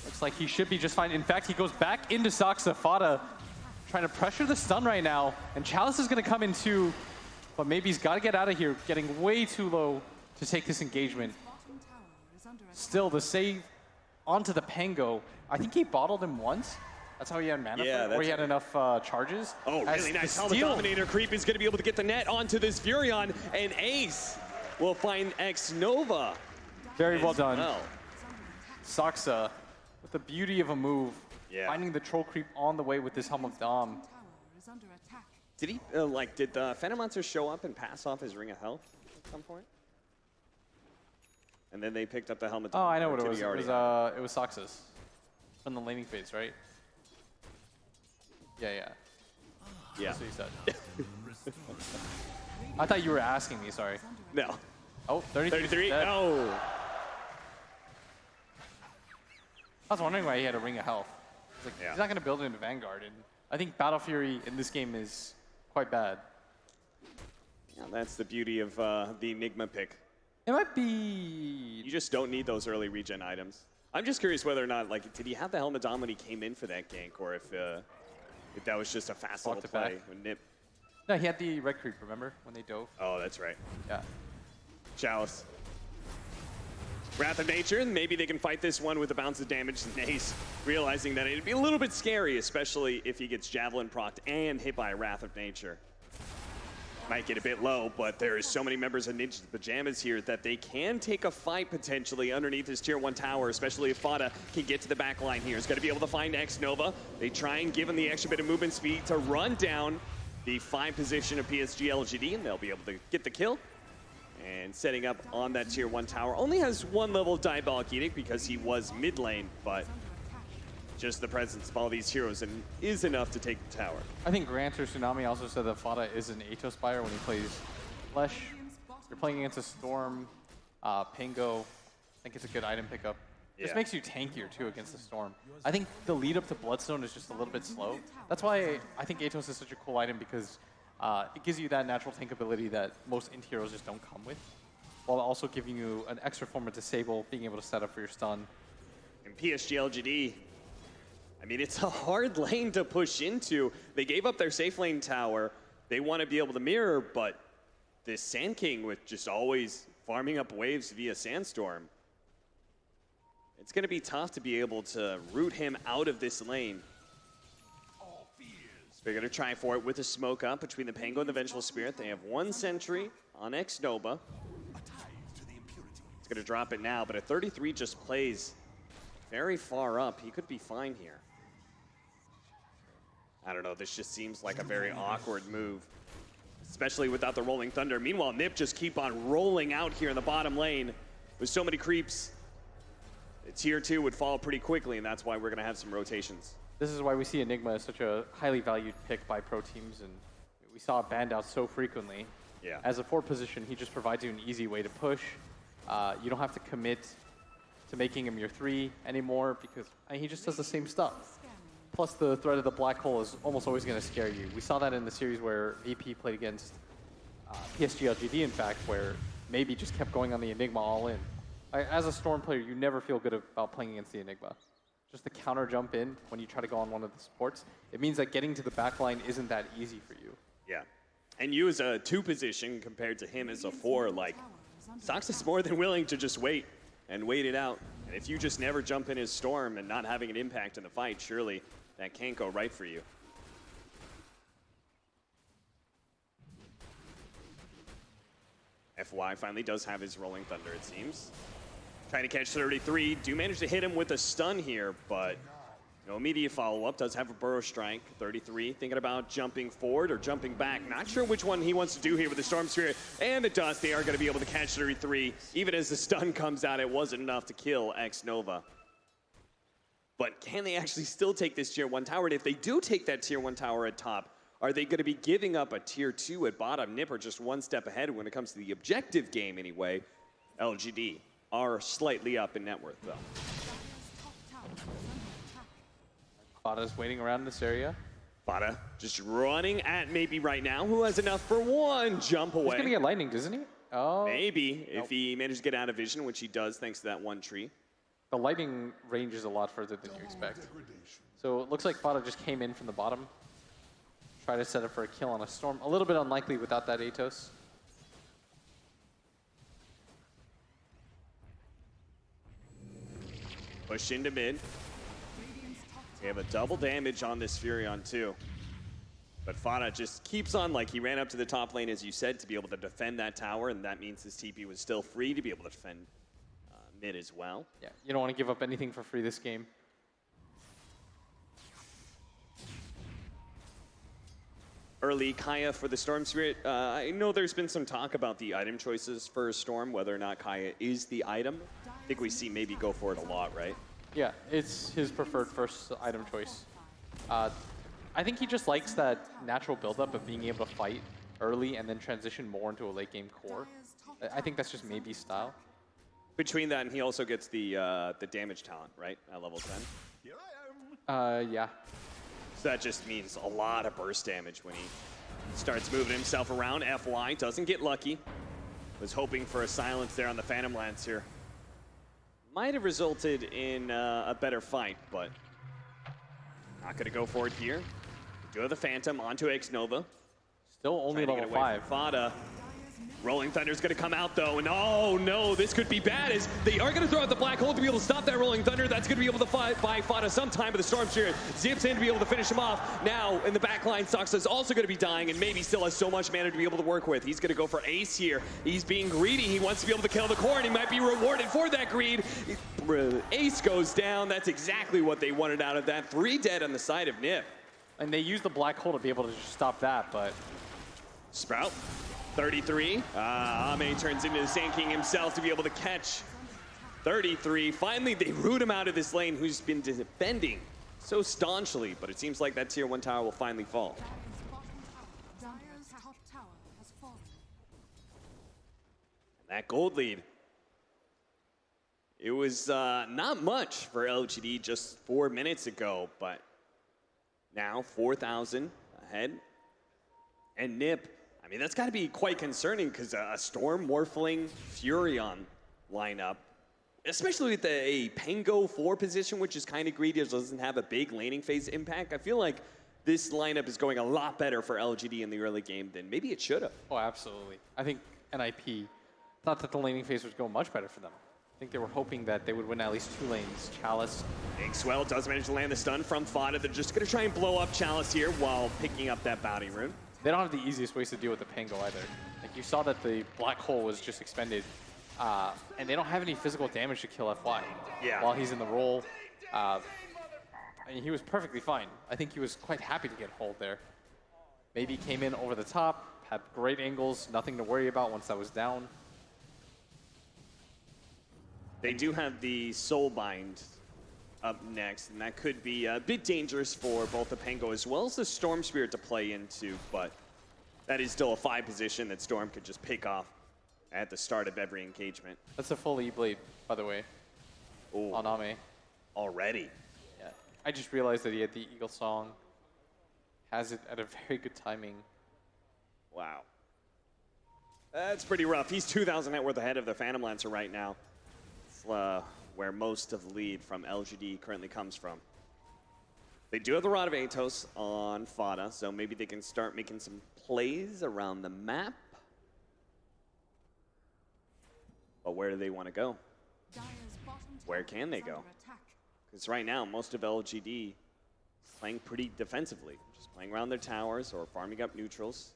Looks like he should be just fine. In fact, he goes back into Saksa. Fada trying to pressure the stun right now, and Chalice is going to come in too, but maybe he's got to get out of here, getting way too low to take this engagement. Still, the save onto the Pango. I think he bottled him once. That's how he had mana, Yeah, or he had enough charges. Oh, really nice. Helmet Dominator creep is going to be able to get the net onto this Furion, and Ace will find Xnova. Very well done. Saksa with the beauty of a move. Yeah. Finding the troll creep on the way with this Helm of Dom. Did he, did the Phantom Monster show up and pass off his Ring of Health at some point? And then they picked up the Helmet. Oh, I know what it was. It was Saksa's from the laning phase, right? Yeah. Yeah. That's what you said. I thought you were asking me, sorry. No. Oh, 33? Oh. I was wondering why he had a Ring of Health. Like, he's not going to build it into Vanguard, and I think Battle Fury in this game is quite bad. Yeah, that's the beauty of the Enigma pick. It might be... You just don't need those early regen items. I'm just curious whether or not, did he have the Helmet Dom when he came in for that gank, or if that was just a fast little play with NiP? No, he had the red creep, remember, when they dove? Oh, that's right. Yeah. Chalice. Wrath of Nature, and maybe they can fight this one with a bounce of damage. Ace realizing that it'd be a little bit scary, especially if he gets Javelin procced and hit by a Wrath of Nature. Might get a bit low, but there is so many members of Ninja's Pajamas here that they can take a fight potentially underneath his tier 1 tower, especially if Fada can get to the back line here. He's going to be able to find Xnova. They try and give him the extra bit of movement speed to run down the 5 position of PSG.LGD, and they'll be able to get the kill. And setting up on that tier 1 tower. Only has 1 level of Diabolic Edict because he was mid lane, but just the presence of all these heroes is enough to take the tower. I think Grant or Tsunami also said that Fada is an Atos buyer when he plays Flesh. You're playing against a Storm, Pango. I think it's a good item pickup. This makes you tankier too against the Storm. I think the lead up to Bloodstone is just a little bit slow. That's why I think Atos is such a cool item, because it gives you that natural tank ability that most int heroes just don't come with, while also giving you an extra form of disable, being able to set up for your stun. And PSG.LGD I mean, it's a hard lane to push into. They gave up their safe lane tower. They want to be able to mirror, but this Sand King with just always farming up waves via Sandstorm, it's going to be tough to be able to root him out of this lane. So they're going to try for it with a smoke up between the Pango and the Vengeful Spirit. They have one sentry on Xnova. It's going to drop it now, but a 33 just plays very far up. He could be fine here. I don't know, this just seems like a very awkward move, especially without the Rolling Thunder. Meanwhile, NiP just keep on rolling out here in the bottom lane with so many creeps. The tier 2 would fall pretty quickly, and that's why we're going to have some rotations. This is why we see Enigma as such a highly valued pick by pro teams, and we saw it banned out so frequently. Yeah. As a 4 position, he just provides you an easy way to push. You don't have to commit to making him your 3 anymore because he just does the same stuff. Plus, the threat of the black hole is almost always going to scare you. We saw that in the series where VP played against PSG.LGD, in fact, where maybe just kept going on the Enigma all in. As a Storm player, you never feel good about playing against the Enigma. Just the counter jump in when you try to go on one of the supports, it means that getting to the back line isn't that easy for you. Yeah. And you as a 2 position compared to him as a 4, like, Sox is more than willing to just wait and wait it out. And if you just never jump in his Storm and not having an impact in the fight, surely that can't go right for you. FY finally does have his Rolling Thunder, it seems. Trying to catch 33. Do manage to hit him with a stun here, but no immediate follow-up. Does have a Burrow Strike. 33 thinking about jumping forward or jumping back. Not sure which one he wants to do here with the Storm Spirit and the Dust. They are going to be able to catch 33. Even as the stun comes out, it wasn't enough to kill Xnova. But can they actually still take this tier 1 tower? And if they do take that tier 1 tower at top, are they going to be giving up a tier 2 at bottom? NiP are just one step ahead when it comes to the objective game anyway. LGD are slightly up in net worth, though. Fada's waiting around this area. Fada just running at maybe right now. Who has enough for one jump away? He's going to get lightning, doesn't he? Oh. Maybe, if he manages to get out of vision, which he does thanks to that one tree. The lightning range is a lot further than you expect. So it looks like Fada just came in from the bottom. Try to set up for a kill on a Storm. A little bit unlikely without that Atos. Push into mid. We have a double damage on this Furion too. But Fada just keeps on, like he ran up to the top lane, as you said, to be able to defend that tower, and that means his TP was still free to be able to defend mid as well. Yeah, you don't want to give up anything for free this game. Early Kaya for the Storm Spirit. I know there's been some talk about the item choices for Storm, whether or not Kaya is the item. I think we see maybe go for it a lot, right? Yeah, it's his preferred first item choice. I think he just likes that natural buildup of being able to fight early and then transition more into a late game core. I think that's just maybe style. Between that and he also gets the damage talent, right, at level 10? Yeah. So that just means a lot of burst damage when he starts moving himself around. FY doesn't get lucky. Was hoping for a silence there on the Phantom Lance here. Might have resulted in a better fight, but not going to go for it here. Do have the Phantom onto Xnova. Still only level 5. Fada. Rolling Thunder's going to come out, though, and oh, no, this could be bad, as they are going to throw out the Black Hole to be able to stop that Rolling Thunder. That's going to be able to fight by Fada sometime, but the Storm Spirit zips in to be able to finish him off. Now, in the back line, Sox is also going to be dying, and maybe still has so much mana to be able to work with. He's going to go for Ace here. He's being greedy. He wants to be able to kill the core, and he might be rewarded for that greed. Ace goes down. That's exactly what they wanted out of that. 3 dead on the side of NiP. And they used the Black Hole to be able to just stop that, but... Sprout. 33. Ame turns into the Sand King himself to be able to catch 33. Finally, they root him out of this lane, who's been defending so staunchly, but it seems like that tier 1 tower will finally fall. That gold lead. It was not much for LGD just 4 minutes ago, but now 4,000 ahead. And NiP, I mean, that's got to be quite concerning because a Storm, Morphling, Furion lineup especially with a Pango 4 position, which is kind of greedy, it doesn't have a big laning phase impact. I feel like this lineup is going a lot better for LGD in the early game than maybe it should have. Oh, absolutely. I think NiP thought that the laning phase would go much better for them. I think they were hoping that they would win at least 2 lanes. Chalice. Inkswell does manage to land the stun from Fada. They're just going to try and blow up Chalice here while picking up that bounty rune. They don't have the easiest ways to deal with the Pango either. Like, you saw that the black hole was just expended, and they don't have any physical damage to kill FY. Yeah. While he's in the role. I mean, he was perfectly fine. I think he was quite happy to get hold there. Maybe came in over the top, had great angles, nothing to worry about once that was down. They do have the Soulbind up next, and that could be a bit dangerous for both the Pango as well as the Storm Spirit to play into, but that is still a 5 position that Storm could just pick off at the start of every engagement. That's a full E-Blade, by the way, on Ame. Already. Yeah. I just realized that he had the Eagle Song. Has it at a very good timing. Wow. That's pretty rough. He's 2,000 net worth ahead of the Phantom Lancer right now. Where most of the lead from LGD currently comes from. They do have the Rod of Atos on Fada, so maybe they can start making some plays around the map. But where do they want to go? Where can they go? Because right now, most of LGD is playing pretty defensively. Just playing around their towers or farming up neutrals.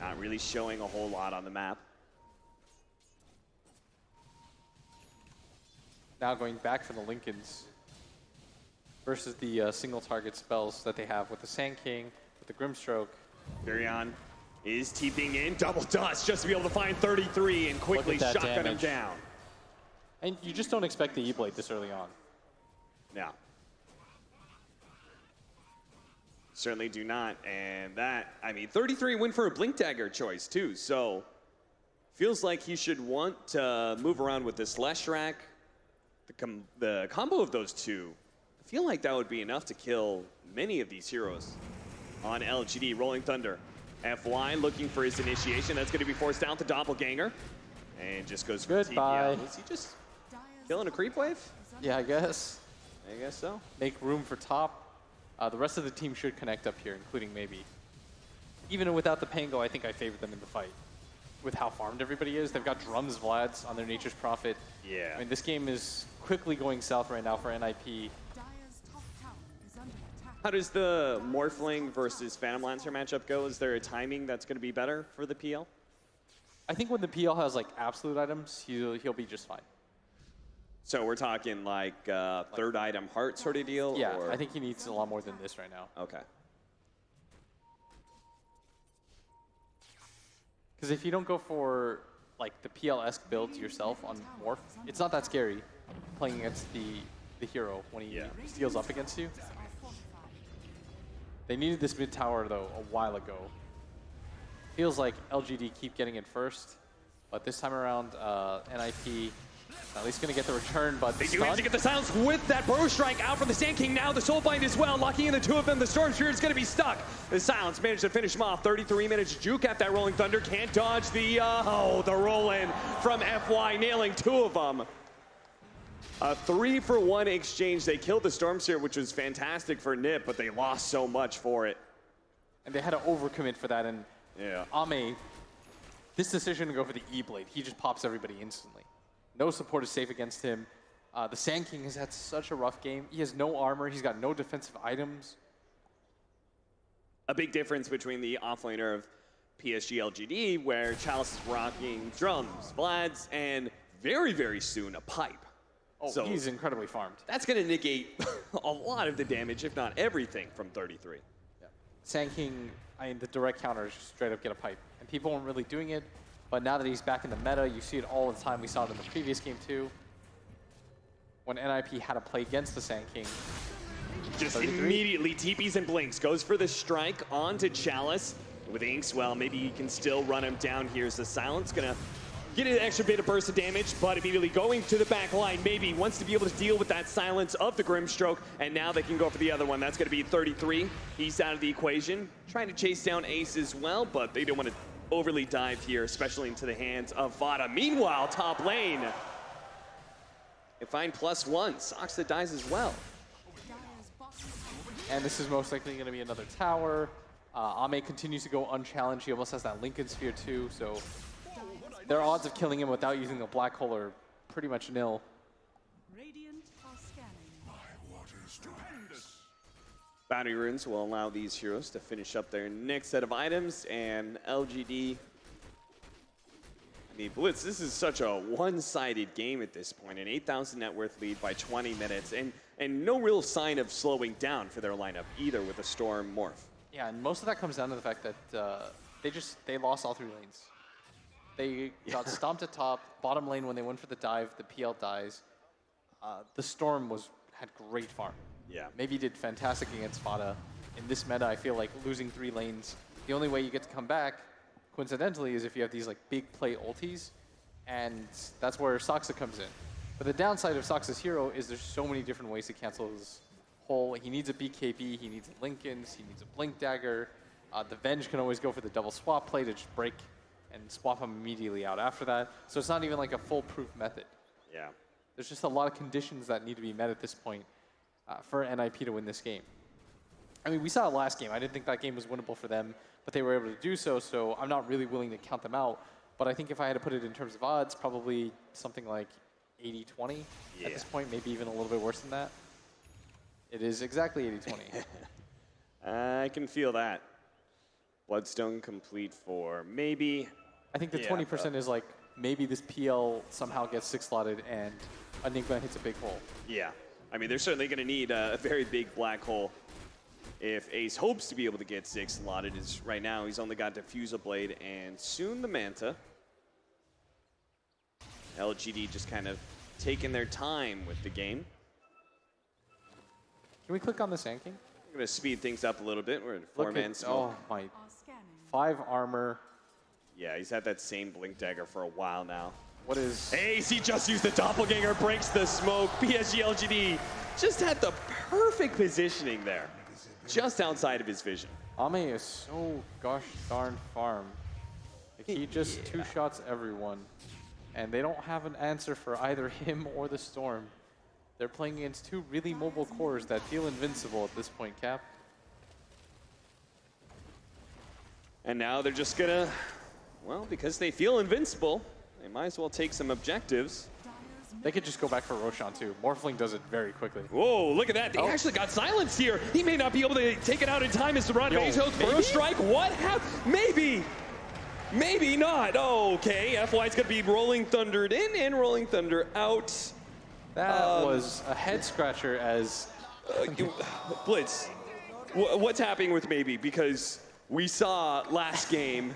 Not really showing a whole lot on the map. Now going back for the Lincolns versus the single target spells that they have with the Sand King, with the Grimstroke. Furion is TPing in, double dust just to be able to find 33 and quickly shotgun him down. And you just don't expect the E-Blade this early on. No. Certainly do not. And that, I mean, 33 win for a Blink Dagger choice too, so feels like he should want to move around with this Leshrac. The combo of those two, I feel like that would be enough to kill many of these heroes on LGD. Rolling Thunder. FY looking for his initiation. That's going to be forced down to Doppelganger. And just goes for Goodbye. TPL. Is he just killing a creep wave? Yeah, I guess. I guess so. Make room for top. The rest of the team should connect up here, including maybe. Even without the Pango, I think I favor them in the fight. With how farmed everybody is. They've got Drums Vlads on their Nature's Prophet. Yeah. I mean, this game is quickly going south right now for NiP. How does the Morphling versus Phantom Lancer matchup go? Is there a timing that's going to be better for the PL? I think when the PL has like absolute items, he'll be just fine. So we're talking like third item heart sort of deal? Yeah, or? I think he needs a lot more than this right now. Okay. Because if you don't go for like the PL-esque builds yourself on Morph, it's not that scary playing against the hero when he steals up against you. They needed this mid tower though a while ago. Feels like LGD keep getting it first, but this time around NiP at least going to get the return, but they do manage to get the silence with that Burrow Strike out from the Sand King. Now the Soulbind as well, locking in the two of them. The Storm Spirit is going to be stuck. The silence managed to finish him off. 33 minutes. Juke at that Rolling Thunder. Can't dodge the roll in from FY, nailing 2 of them. A 3-for-1 exchange. They killed the Storm Spirit, which was fantastic for NiP, but they lost so much for it. And they had to overcommit for that, and Ame, this decision to go for the E-Blade, he just pops everybody instantly. No support is safe against him. The Sand King has had such a rough game. He has no armor. He's got no defensive items. A big difference between the offlaner of PSG.LGD, where Chalice is rocking drums, Vlads, and very, very soon a pipe. Oh, so he's incredibly farmed. That's going to negate a lot of the damage, if not everything, from 33. Yeah. Sand King, I mean, the direct counter is just straight up get a pipe. And people weren't really doing it. But now that he's back in the meta, you see it all the time. We saw it in the previous game too. When NiP had to play against the Sand King. Just immediately TPs and blinks. Goes for the strike onto Chalice. With Inkswell, maybe he can still run him down here. Is the silence gonna get an extra bit of burst of damage, but immediately going to the back line. Maybe wants to be able to deal with that silence of the Grimstroke, and now they can go for the other one. That's gonna be 33. He's out of the equation. Trying to chase down Ace as well, but they don't want to overly dive here, especially into the hands of Vada. Meanwhile, top lane, they find +1. Soxa dies as well. And this is most likely going to be another tower. Ame continues to go unchallenged. He almost has that Lincoln Sphere too, so their odds of killing him without using the black hole are pretty much nil. Radiant are scanning. Boundary runes will allow these heroes to finish up their next set of items, and LGD, I mean, Blitz, this is such a one-sided game at this point. An 8,000 net worth lead by 20 minutes, and no real sign of slowing down for their lineup either with a Storm morph. Yeah, and most of that comes down to the fact that they lost all 3 lanes. They got stomped at top, bottom lane when they went for the dive, the PL dies. The Storm had great farm. Yeah. Maybe did fantastic against Vada. In this meta, I feel like losing 3 lanes, the only way you get to come back, coincidentally, is if you have these like big play ultis, and that's where Soxa comes in. But the downside of Soxa's hero is there's so many different ways to cancel his whole. He needs a BKB, he needs a Lincolns, he needs a Blink Dagger. The Venge can always go for the double swap play to just break and swap him immediately out after that. So it's not even like a foolproof method. Yeah. There's just a lot of conditions that need to be met at this point for NiP to win this game. I mean, we saw it last game. I didn't think that game was winnable for them, but they were able to do so, so I'm not really willing to count them out. But I think if I had to put it in terms of odds, probably something like 80-20 at this point, maybe even a little bit worse than that. It is exactly 80-20. I can feel that. Bloodstone complete for maybe. I think the 20% is like, maybe this PL somehow gets 6-slotted and Enigma hits a big hole. Yeah. I mean, they're certainly going to need a very big black hole if Ace hopes to be able to get 6 slotted. Is right now he's only got Diffusal Blade and soon the Manta. LGD just kind of taking their time with the game. Can we click on the Sand King? We're going to speed things up a little bit. We're in 4-man smoke. Oh my, 5 armor. Yeah, he's had that same Blink Dagger for a while now. What is... Ace, he just used the Doppelganger, breaks the smoke. PSG.LGD just had the perfect positioning there, just outside of his vision. Ame is so gosh darn farm. Like, he just two-shots everyone, and they don't have an answer for either him or the Storm. They're playing against 2 really mobile cores that feel invincible at this point, Cap. And now they're just gonna, well, because they feel invincible, they might as well take some objectives. They could just go back for Roshan too. Morphling does it very quickly. Whoa, look at that. They actually got silenced here. He may not be able to take it out in time as the run. Burrow strike, what happened? Maybe. Maybe not. Oh, okay, FY's gonna be Rolling Thundered in and Rolling Thunder out. That was a head scratcher as... Blitz, what's happening with Maybe? Because we saw last game,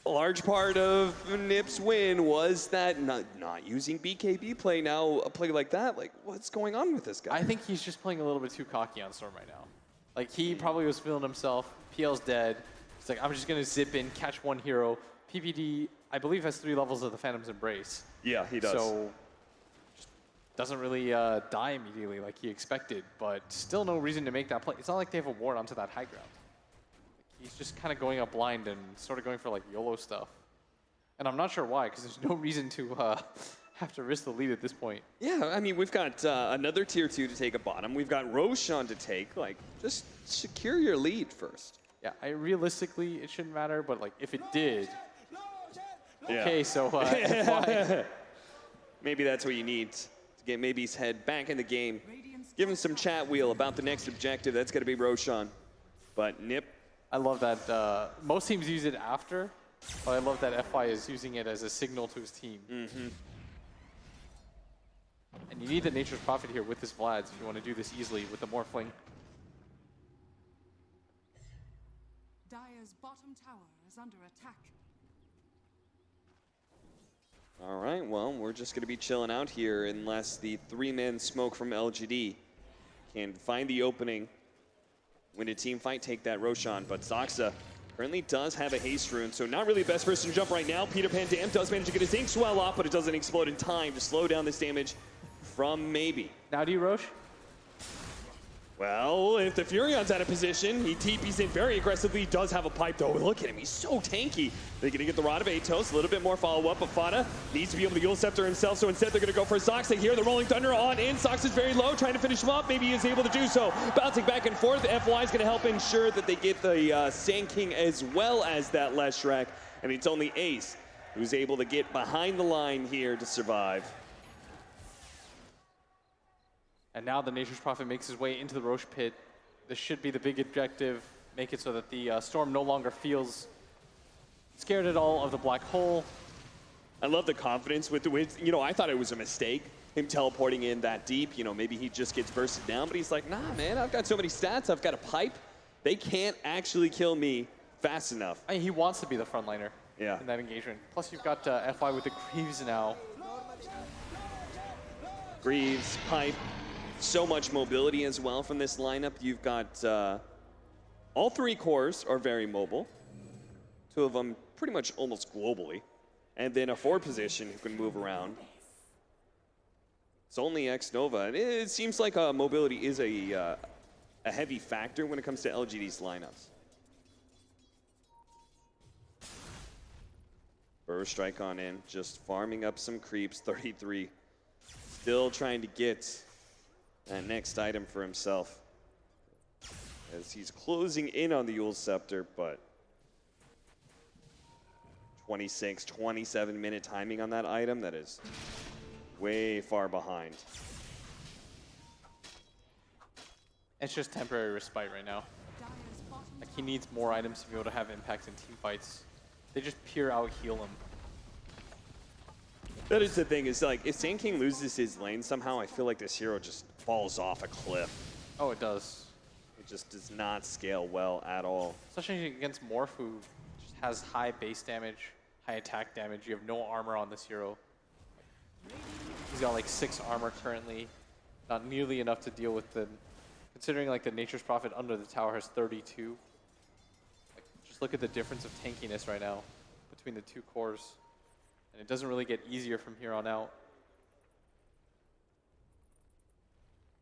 a large part of NiP's win was that not using BKB play. Now a play like that, like what's going on with this guy? I think he's just playing a little bit too cocky on Storm right now. Like he probably was feeling himself. PL's dead. He's like, I'm just gonna zip in, catch 1 hero. PPD, I believe, has 3 levels of the Phantom's Embrace. Yeah, he does. So just doesn't really die immediately like he expected, but still no reason to make that play. It's not like they have a ward onto that high ground. He's just kind of going up blind and sort of going for like YOLO stuff. And I'm not sure why, because there's no reason to have to risk the lead at this point. Yeah, I mean, we've got another tier 2 to take a bottom. We've got Roshan to take. Like, just secure your lead first. Yeah, realistically, it shouldn't matter, but like if it did. Yeah. Okay, so FY. Maybe that's what you need to get Maybe's head back in the game. Give him some chat wheel about the next objective. That's going to be Roshan. But NiP. I love that most teams use it after, but I love that FY is using it as a signal to his team. Mm-hmm. And you need the Nature's Prophet here with this Vlad if you want to do this easily with the Morphling. Dire's bottom tower is under attack. All right, well, we're just going to be chilling out here unless the 3-man smoke from LGD can find the opening. Win a team fight, take that Roshan, but Soxa currently does have a haste rune, so not really the best person to jump right now. Peter Pan Dam does manage to get his ink swell off, but it doesn't explode in time to slow down this damage from Maybe. Now do you Rosh? Well, if the Furion's out of position, he TP's in very aggressively. He does have a pipe, though. Look at him. He's so tanky. They're going to get the Rod of Atos. A little bit more follow-up, but Fada needs to be able to Yule Scepter himself, so instead they're going to go for Soxa here. The Rolling Thunder on in. Sox is very low, trying to finish him up. Maybe he is able to do so. Bouncing back and forth. FY is going to help ensure that they get the Sand King as well as that Leshrac. And it's only Ace who's able to get behind the line here to survive. And now the Nature's Prophet makes his way into the Roche pit. This should be the big objective. Make it so that the Storm no longer feels scared at all of the black hole. I love the confidence with the way, you know, I thought it was a mistake, him teleporting in that deep. You know, maybe he just gets bursted down, but he's like, nah, man, I've got so many stats. I've got a pipe. They can't actually kill me fast enough. I mean, he wants to be the frontliner in that engagement. Plus, you've got FY with the Greaves now. Greaves, pipe. So much mobility as well from this lineup. You've got all three cores are very mobile. Two of them pretty much almost globally. And then a forward position who can move around. It's only X-Nova. And it seems like mobility is a heavy factor when it comes to LGD's lineups. First strike on in, just farming up some creeps, 33. Still trying to get that next item for himself as he's closing in on the Yule Scepter, but 26, 27-minute timing on that item, that is way far behind. It's just temporary respite right now. Like, he needs more items to be able to have impact in team fights. They just pure out heal him. That is the thing, is like, if Sand King loses his lane somehow, I feel like this hero just falls off a cliff. Oh, it does. It just does not scale well at all. Especially against Morph, who just has high base damage, high attack damage. You have no armor on this hero. He's got like 6 armor currently. Not nearly enough to deal with the, considering like the Nature's Prophet under the tower has 32. Like, just look at the difference of tankiness right now between the two cores. And it doesn't really get easier from here on out.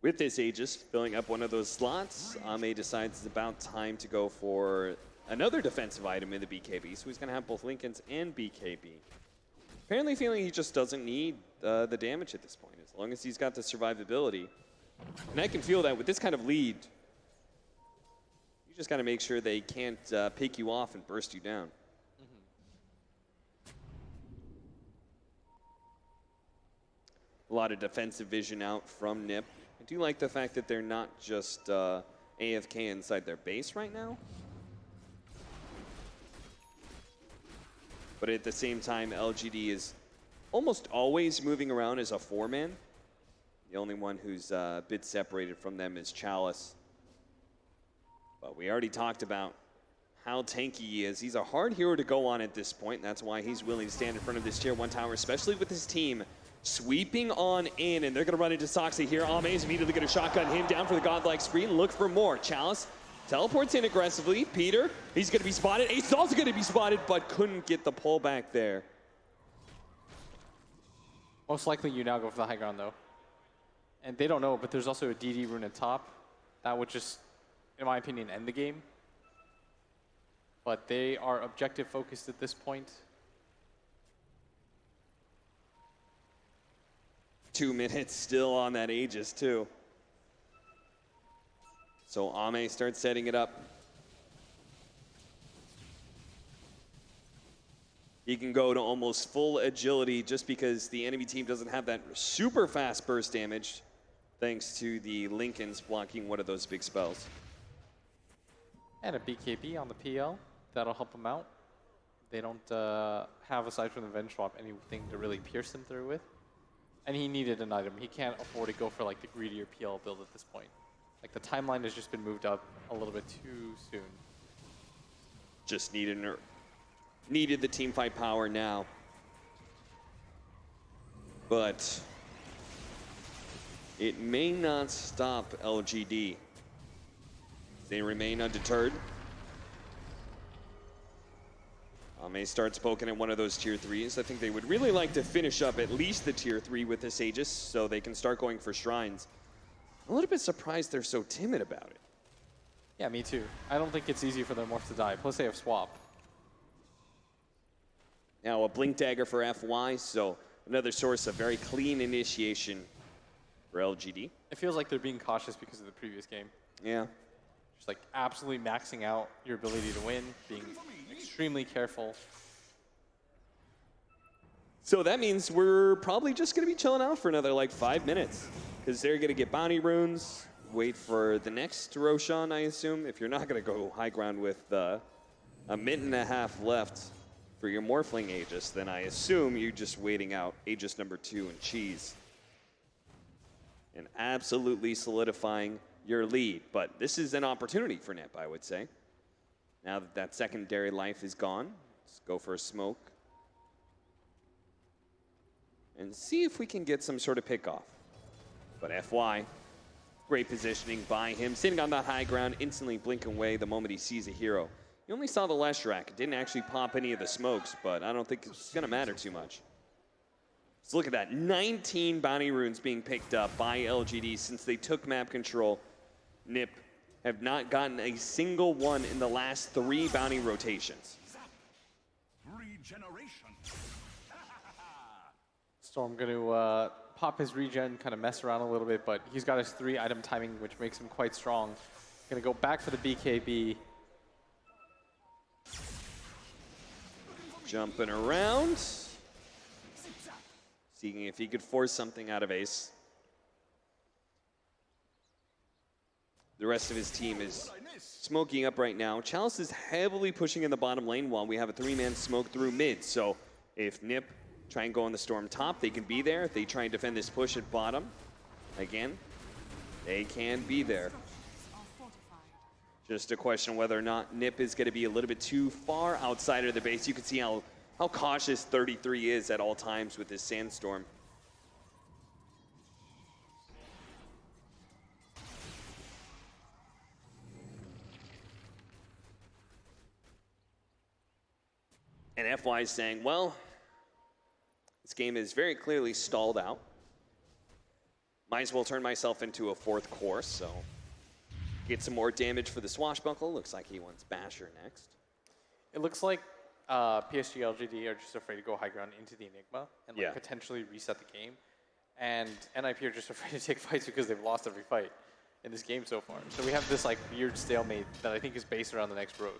With this Aegis filling up one of those slots, Ame decides it's about time to go for another defensive item in the BKB. So he's going to have both Linken's and BKB. Apparently feeling he just doesn't need the damage at this point, as long as he's got the survivability. And I can feel that with this kind of lead, you just got to make sure they can't pick you off and burst you down. A lot of defensive vision out from NiP. I do like the fact that they're not just AFK inside their base right now. But at the same time, LGD is almost always moving around as a 4-man. The only one who's a bit separated from them is Chalice. But we already talked about how tanky he is. He's a hard hero to go on at this point, and that's why he's willing to stand in front of this tier 1 tower, especially with his team sweeping on in, and they're going to run into Soxa here. Ame's immediately going to shotgun him down for the godlike screen. Look for more. Chalice teleports in aggressively. Peter, he's going to be spotted. Ace is also going to be spotted, but couldn't get the pullback there. Most likely you now go for the high ground, though. And they don't know, but there's also a DD rune at top. That would just, in my opinion, end the game. But they are objective focused at this point. 2 minutes still on that Aegis, too. So Ame starts setting it up. He can go to almost full agility just because the enemy team doesn't have that super fast burst damage, thanks to the Linken's blocking one of those big spells. And a BKB on the PL. That'll help them out. They don't have, aside from the Venge Swap, anything to really pierce them through with. And he needed an item. He can't afford to go for like the greedier PL build at this point. Like the timeline has just been moved up a little bit too soon. Just needed the team fight power now. But it may not stop LGD. They remain undeterred. Ame starts poking at one of those tier 3s. I think they would really like to finish up at least the tier 3 with this Aegis so they can start going for shrines. a little bit surprised they're so timid about it. Yeah, me too. I don't think it's easy for them Morph to die. Plus they have swap. Now a Blink Dagger for FY, so another source of very clean initiation for LGD. It feels like they're being cautious because of the previous game. Yeah. Just like absolutely maxing out your ability to win, being extremely careful. So that means we're probably just going to be chilling out for another like 5 minutes. Because they're going to get bounty runes, wait for the next Roshan, I assume. If you're not going to go high ground with a minute and a half left for your Morphling Aegis, then I assume you're just waiting out Aegis number 2 and cheese. And absolutely solidifying your lead. But this is an opportunity for NiP, I would say. Now that that secondary life is gone, let's go for a smoke. And see if we can get some sort of pick-off. But FY, great positioning by him. Sitting on the high ground, instantly blinking away the moment he sees a hero. You only saw the Leshrac. It didn't actually pop any of the smokes, but I don't think it's going to matter too much. So look at that. 19 bounty runes being picked up by LGD since they took map control. NiP have not gotten a single one in the last 3 bounty rotations. Storm going to pop his regen, kind of mess around a little bit, but he's got his 3 item timing, which makes him quite strong. Going to go back for the BKB. Jumping around. Seeing if he could force something out of Ace. The rest of his team is smoking up right now. Chalice is heavily pushing in the bottom lane while we have a 3-man smoke through mid. So if NiP try and go on the Storm top, they can be there. If they try and defend this push at bottom, again, they can be there. Just a question whether or not NiP is going to be a little bit too far outside of the base. You can see how cautious 33 is at all times with this Sandstorm. And FY is saying, well, this game is very clearly stalled out. Might as well turn myself into a 4th core, so get some more damage for the Swashbuckle. Looks like he wants Basher next. It looks like PSG.LGD are just afraid to go high ground into the Enigma and like, potentially reset the game. And NiP are just afraid to take fights because they've lost every fight in this game so far. So we have this like weird stalemate that I think is based around the next Roche.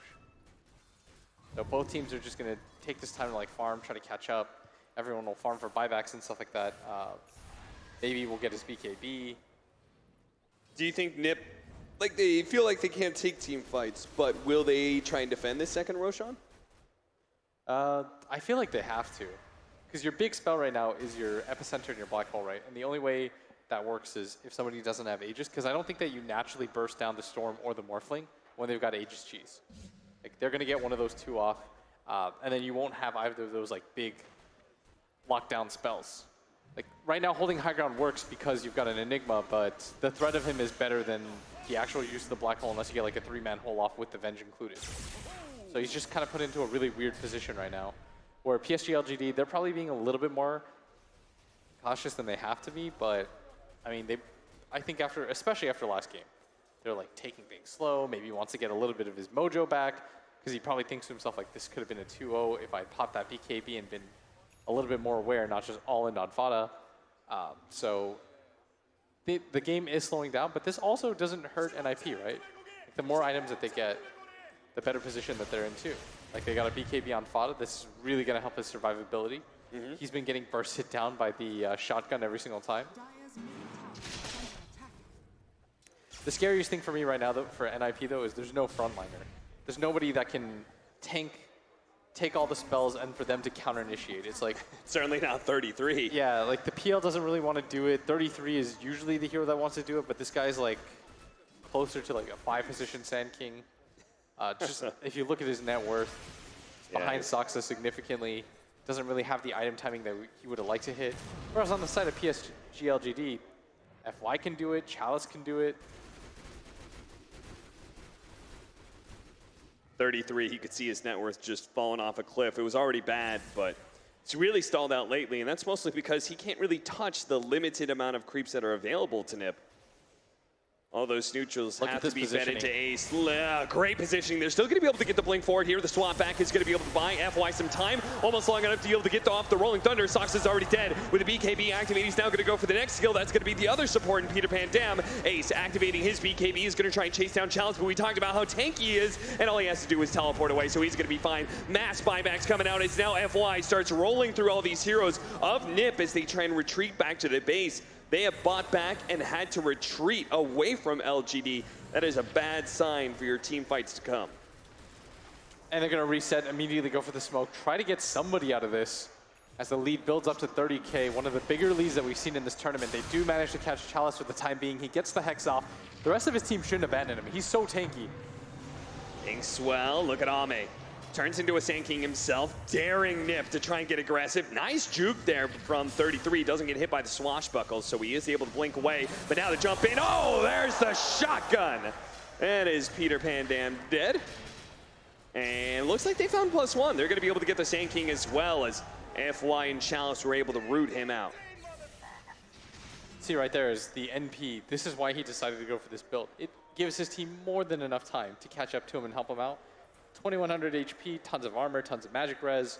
So both teams are just going to take this time to like farm, try to catch up. Everyone will farm for buybacks and stuff like that. Maybe we'll get his BKB. Do you think NiP, like they feel like they can't take team fights, but will they try and defend this second Roshan? I feel like they have to. Because your big spell right now is your Epicenter and your Black Hole, right? And the only way that works is if somebody doesn't have Aegis, because I don't think that you naturally burst down the Storm or the Morphling when they've got Aegis cheese. Like they're going to get one of those 2 off, and then you won't have either of those like big lockdown spells. Like right now holding high ground works because you've got an Enigma, but the threat of him is better than the actual use of the Black Hole unless you get like a 3-man hole off with the Venge included. So he's just kind of put into a really weird position right now, where PSG.LGD, they're probably being a little bit more cautious than they have to be, but I mean, I think especially after last game, they're like taking things slow. Maybe he wants to get a little bit of his mojo back because he probably thinks to himself like, this could have been a 2-0 if I popped that BKB and been a little bit more aware, not just all in on Fada. So the game is slowing down, but this also doesn't hurt NiP, right? Like the more items that they get, the better position that they're in too. Like they got a BKB on Fada. This is really going to help his survivability. He's been getting bursted down by the shotgun every single time. The scariest thing for me right now, though, for NiP, though, is there's no frontliner. There's nobody that can take all the spells and for them to counter-initiate. It's like... Certainly not 33. Yeah, like the PL doesn't really want to do it. 33 is usually the hero that wants to do it, but this guy's like closer to like a 5-position Sand King. Just if you look at his net worth, behind Soxa significantly, doesn't really have the item timing that he would have liked to hit. Whereas on the side of PSG.LGD, FY can do it, Chalice can do it. 33, he could see his net worth just falling off a cliff. It was already bad, but it's really stalled out lately, and that's mostly because he can't really touch the limited amount of creeps that are available to NiP. All those neutrals Look have at to this be fed into positioning. Ace. Great positioning. They're still going to be able to get the blink forward here. The swap back is going to be able to buy FY some time. Almost long enough to be able to get off the Rolling Thunder. Sox is already dead. With the BKB activated, he's now going to go for the next skill. That's going to be the other support in Peter Pan Dam. Ace activating his BKB is going to try and chase down Chalice, but we talked about how tanky he is, and all he has to do is teleport away, so he's going to be fine. Mass buybacks coming out. It's now FY starts rolling through all these heroes of NiP as they try and retreat back to the base. They have bought back and had to retreat away from LGD. That is a bad sign for your team fights to come. And they're going to reset, immediately go for the smoke, try to get somebody out of this as the lead builds up to 30K, one of the bigger leads that we've seen in this tournament. They do manage to catch Chalice for the time being. He gets the Hex off. The rest of his team shouldn't abandon him. He's so tanky. King Swell, look at Ame. Turns into a Sand King himself, daring NiP to try and get aggressive. Nice juke there from 33. Doesn't get hit by the swashbuckles, so he is able to blink away. But now the jump in. Oh, there's the shotgun. That is Peter Pan Dam dead. And looks like they found +1. They're going to be able to get the Sand King as well, as FY and Chalice were able to root him out. See right there is the NP. This is why he decided to go for this build. It gives his team more than enough time to catch up to him and help him out. 2100 HP, tons of armor, tons of magic res.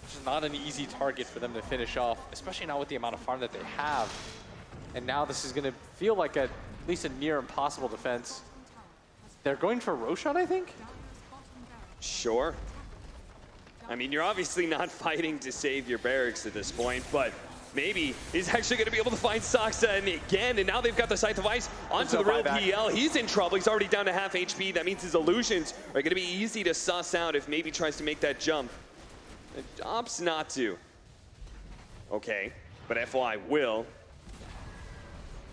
Which is not an easy target for them to finish off, especially now with the amount of farm that they have. And now this is going to feel like at least a near impossible defense. They're going for Roshan, I think? Sure. I mean, you're obviously not fighting to save your barracks at this point, but maybe he's actually going to be able to find Saksa again, and now they've got the Scythe of Ice onto the real PL. He's in trouble. He's already down to half HP. That means his illusions are going to be easy to suss out if maybe tries to make that jump. It opts not to. Okay, but FY will.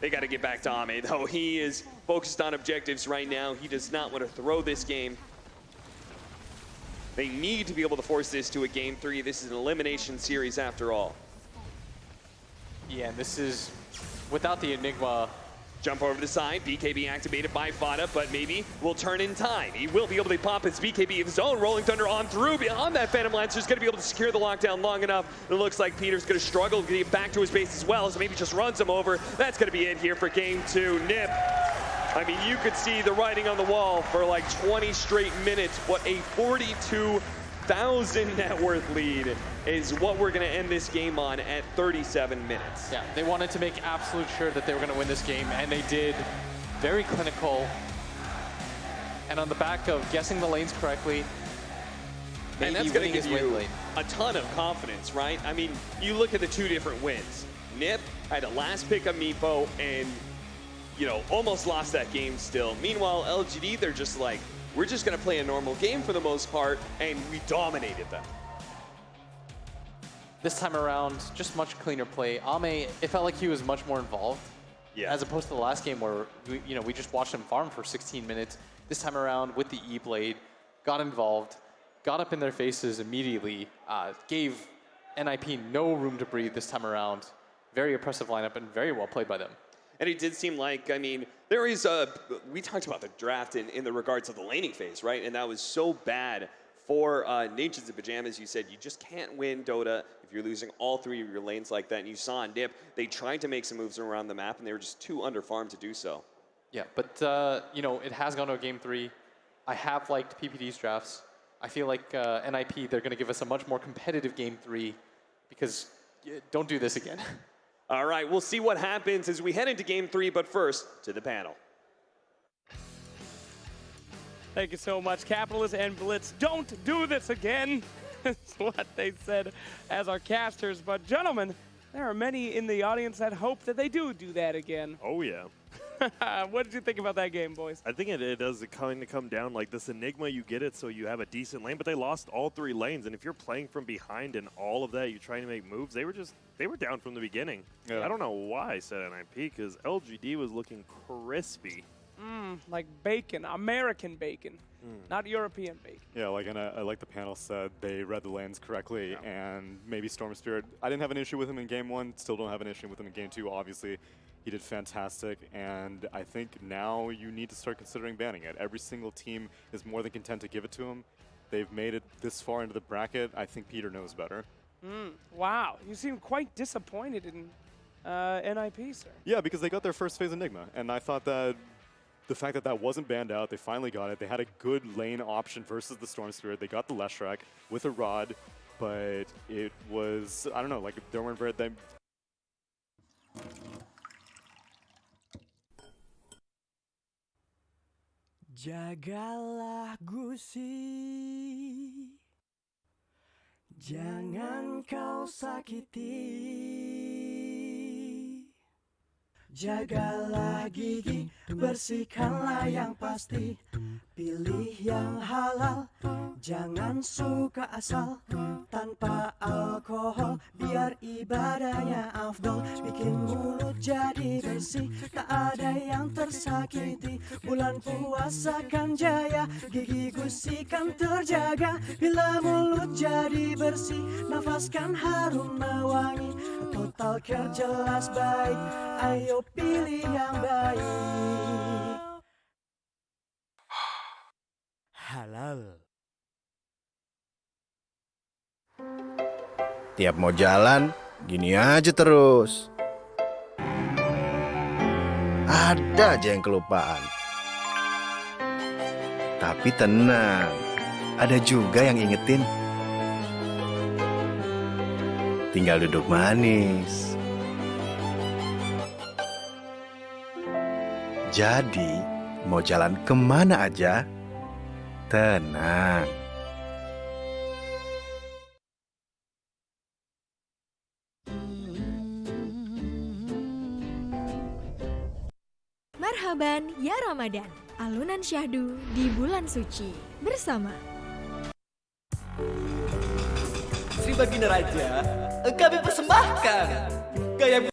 They got to get back to Ame, though. He is focused on objectives right now. He does not want to throw this game. They need to be able to force this to a Game 3. This is an elimination series after all. Yeah, and this is without the Enigma. Jump over the side, BKB activated by Fada, but maybe will turn in time. He will be able to pop his BKB of his own. Rolling Thunder on through beyond that Phantom Lancer is going to be able to secure the lockdown long enough. It looks like Peter's going to struggle to get back to his base as well, so maybe just runs him over. That's going to be it here for Game 2. NiP. I mean, you could see the writing on the wall for like 20 straight minutes. What a 42,000 net worth lead is what we're going to end this game on at 37 minutes. Yeah, they wanted to make absolute sure that they were going to win this game, and they did. Very clinical. And on the back of guessing the lanes correctly, and that's going to give you a ton of confidence, right? I mean, you look at the two different wins. NiP had a last pick of Meepo and, you know, almost lost that game still. Meanwhile, LGD, they're just like, we're just going to play a normal game for the most part, and we dominated them. This time around, just much cleaner play. Ame, it felt like he was much more involved. Yeah. As opposed to the last game where we just watched him farm for 16 minutes. This time around with the E-Blade, got involved, got up in their faces immediately, gave NiP no room to breathe this time around. Very impressive lineup and very well played by them. And it did seem like, I mean, there is we talked about the draft in the regards of the laning phase, right? And that was so bad for Ninjas in Pajamas. You said you just can't win Dota if you're losing all three of your lanes like that. And you saw NiP, they tried to make some moves around the map, and they were just too underfarmed to do so. Yeah, but, it has gone to a Game 3. I have liked PPD's drafts. I feel like NiP, they're going to give us a much more competitive Game 3 because don't do this again. All right, we'll see what happens as we head into Game 3, but first, to the panel. Thank you so much, Capitalist and Blitz. Don't do this again. That's what they said as our casters. But gentlemen, there are many in the audience that hope that they do that again. Oh, yeah. What did you think about that game, boys? I think it does kind of come down like this Enigma. You get it so you have a decent lane, but they lost all three lanes. And if you're playing from behind and all of that, you're trying to make moves, they were down from the beginning. Yeah. I don't know why I said NiP, because LGD was looking crispy. Like bacon, American bacon, not European bacon. Yeah, like the panel said, they read the lanes correctly, and maybe Storm Spirit. I didn't have an issue with him in Game 1, still don't have an issue with him in Game 2, obviously. He did fantastic, and I think now you need to start considering banning it. Every single team is more than content to give it to him. They've made it this far into the bracket. I think Peter knows better. Wow, you seem quite disappointed in NiP, sir. Yeah, because they got their first phase Enigma, and I thought that the fact that that wasn't banned out, they finally got it. They had a good lane option versus the Storm Spirit. They got the Leshrac with a Rod, but it was, I don't know, like there weren't very... Jagalah gusi, jangan kau sakiti. Jagalah gigi, bersihkanlah yang pasti. Pilih yang halal, jangan suka asal. Tanpa alkohol, biar ibadahnya afdol. Bikin mulut jadi bersih, tak ada yang tersakiti. Bulan puasa kan jaya, gigi gusi kan terjaga. Bila mulut jadi bersih, nafas kan harum mewangi. Total care jelas baik, ayo pilih yang baik. Halal. Tiap mau jalan, gini aja terus. Ada aja yang kelupaan. Tapi tenang, ada juga yang ingetin. Tinggal duduk manis. Jadi, mau jalan kemana aja, tenang. Marhaban ya Ramadan, alunan syahdu di bulan suci bersama Sri Baginda Raja, kami persembahkan gaya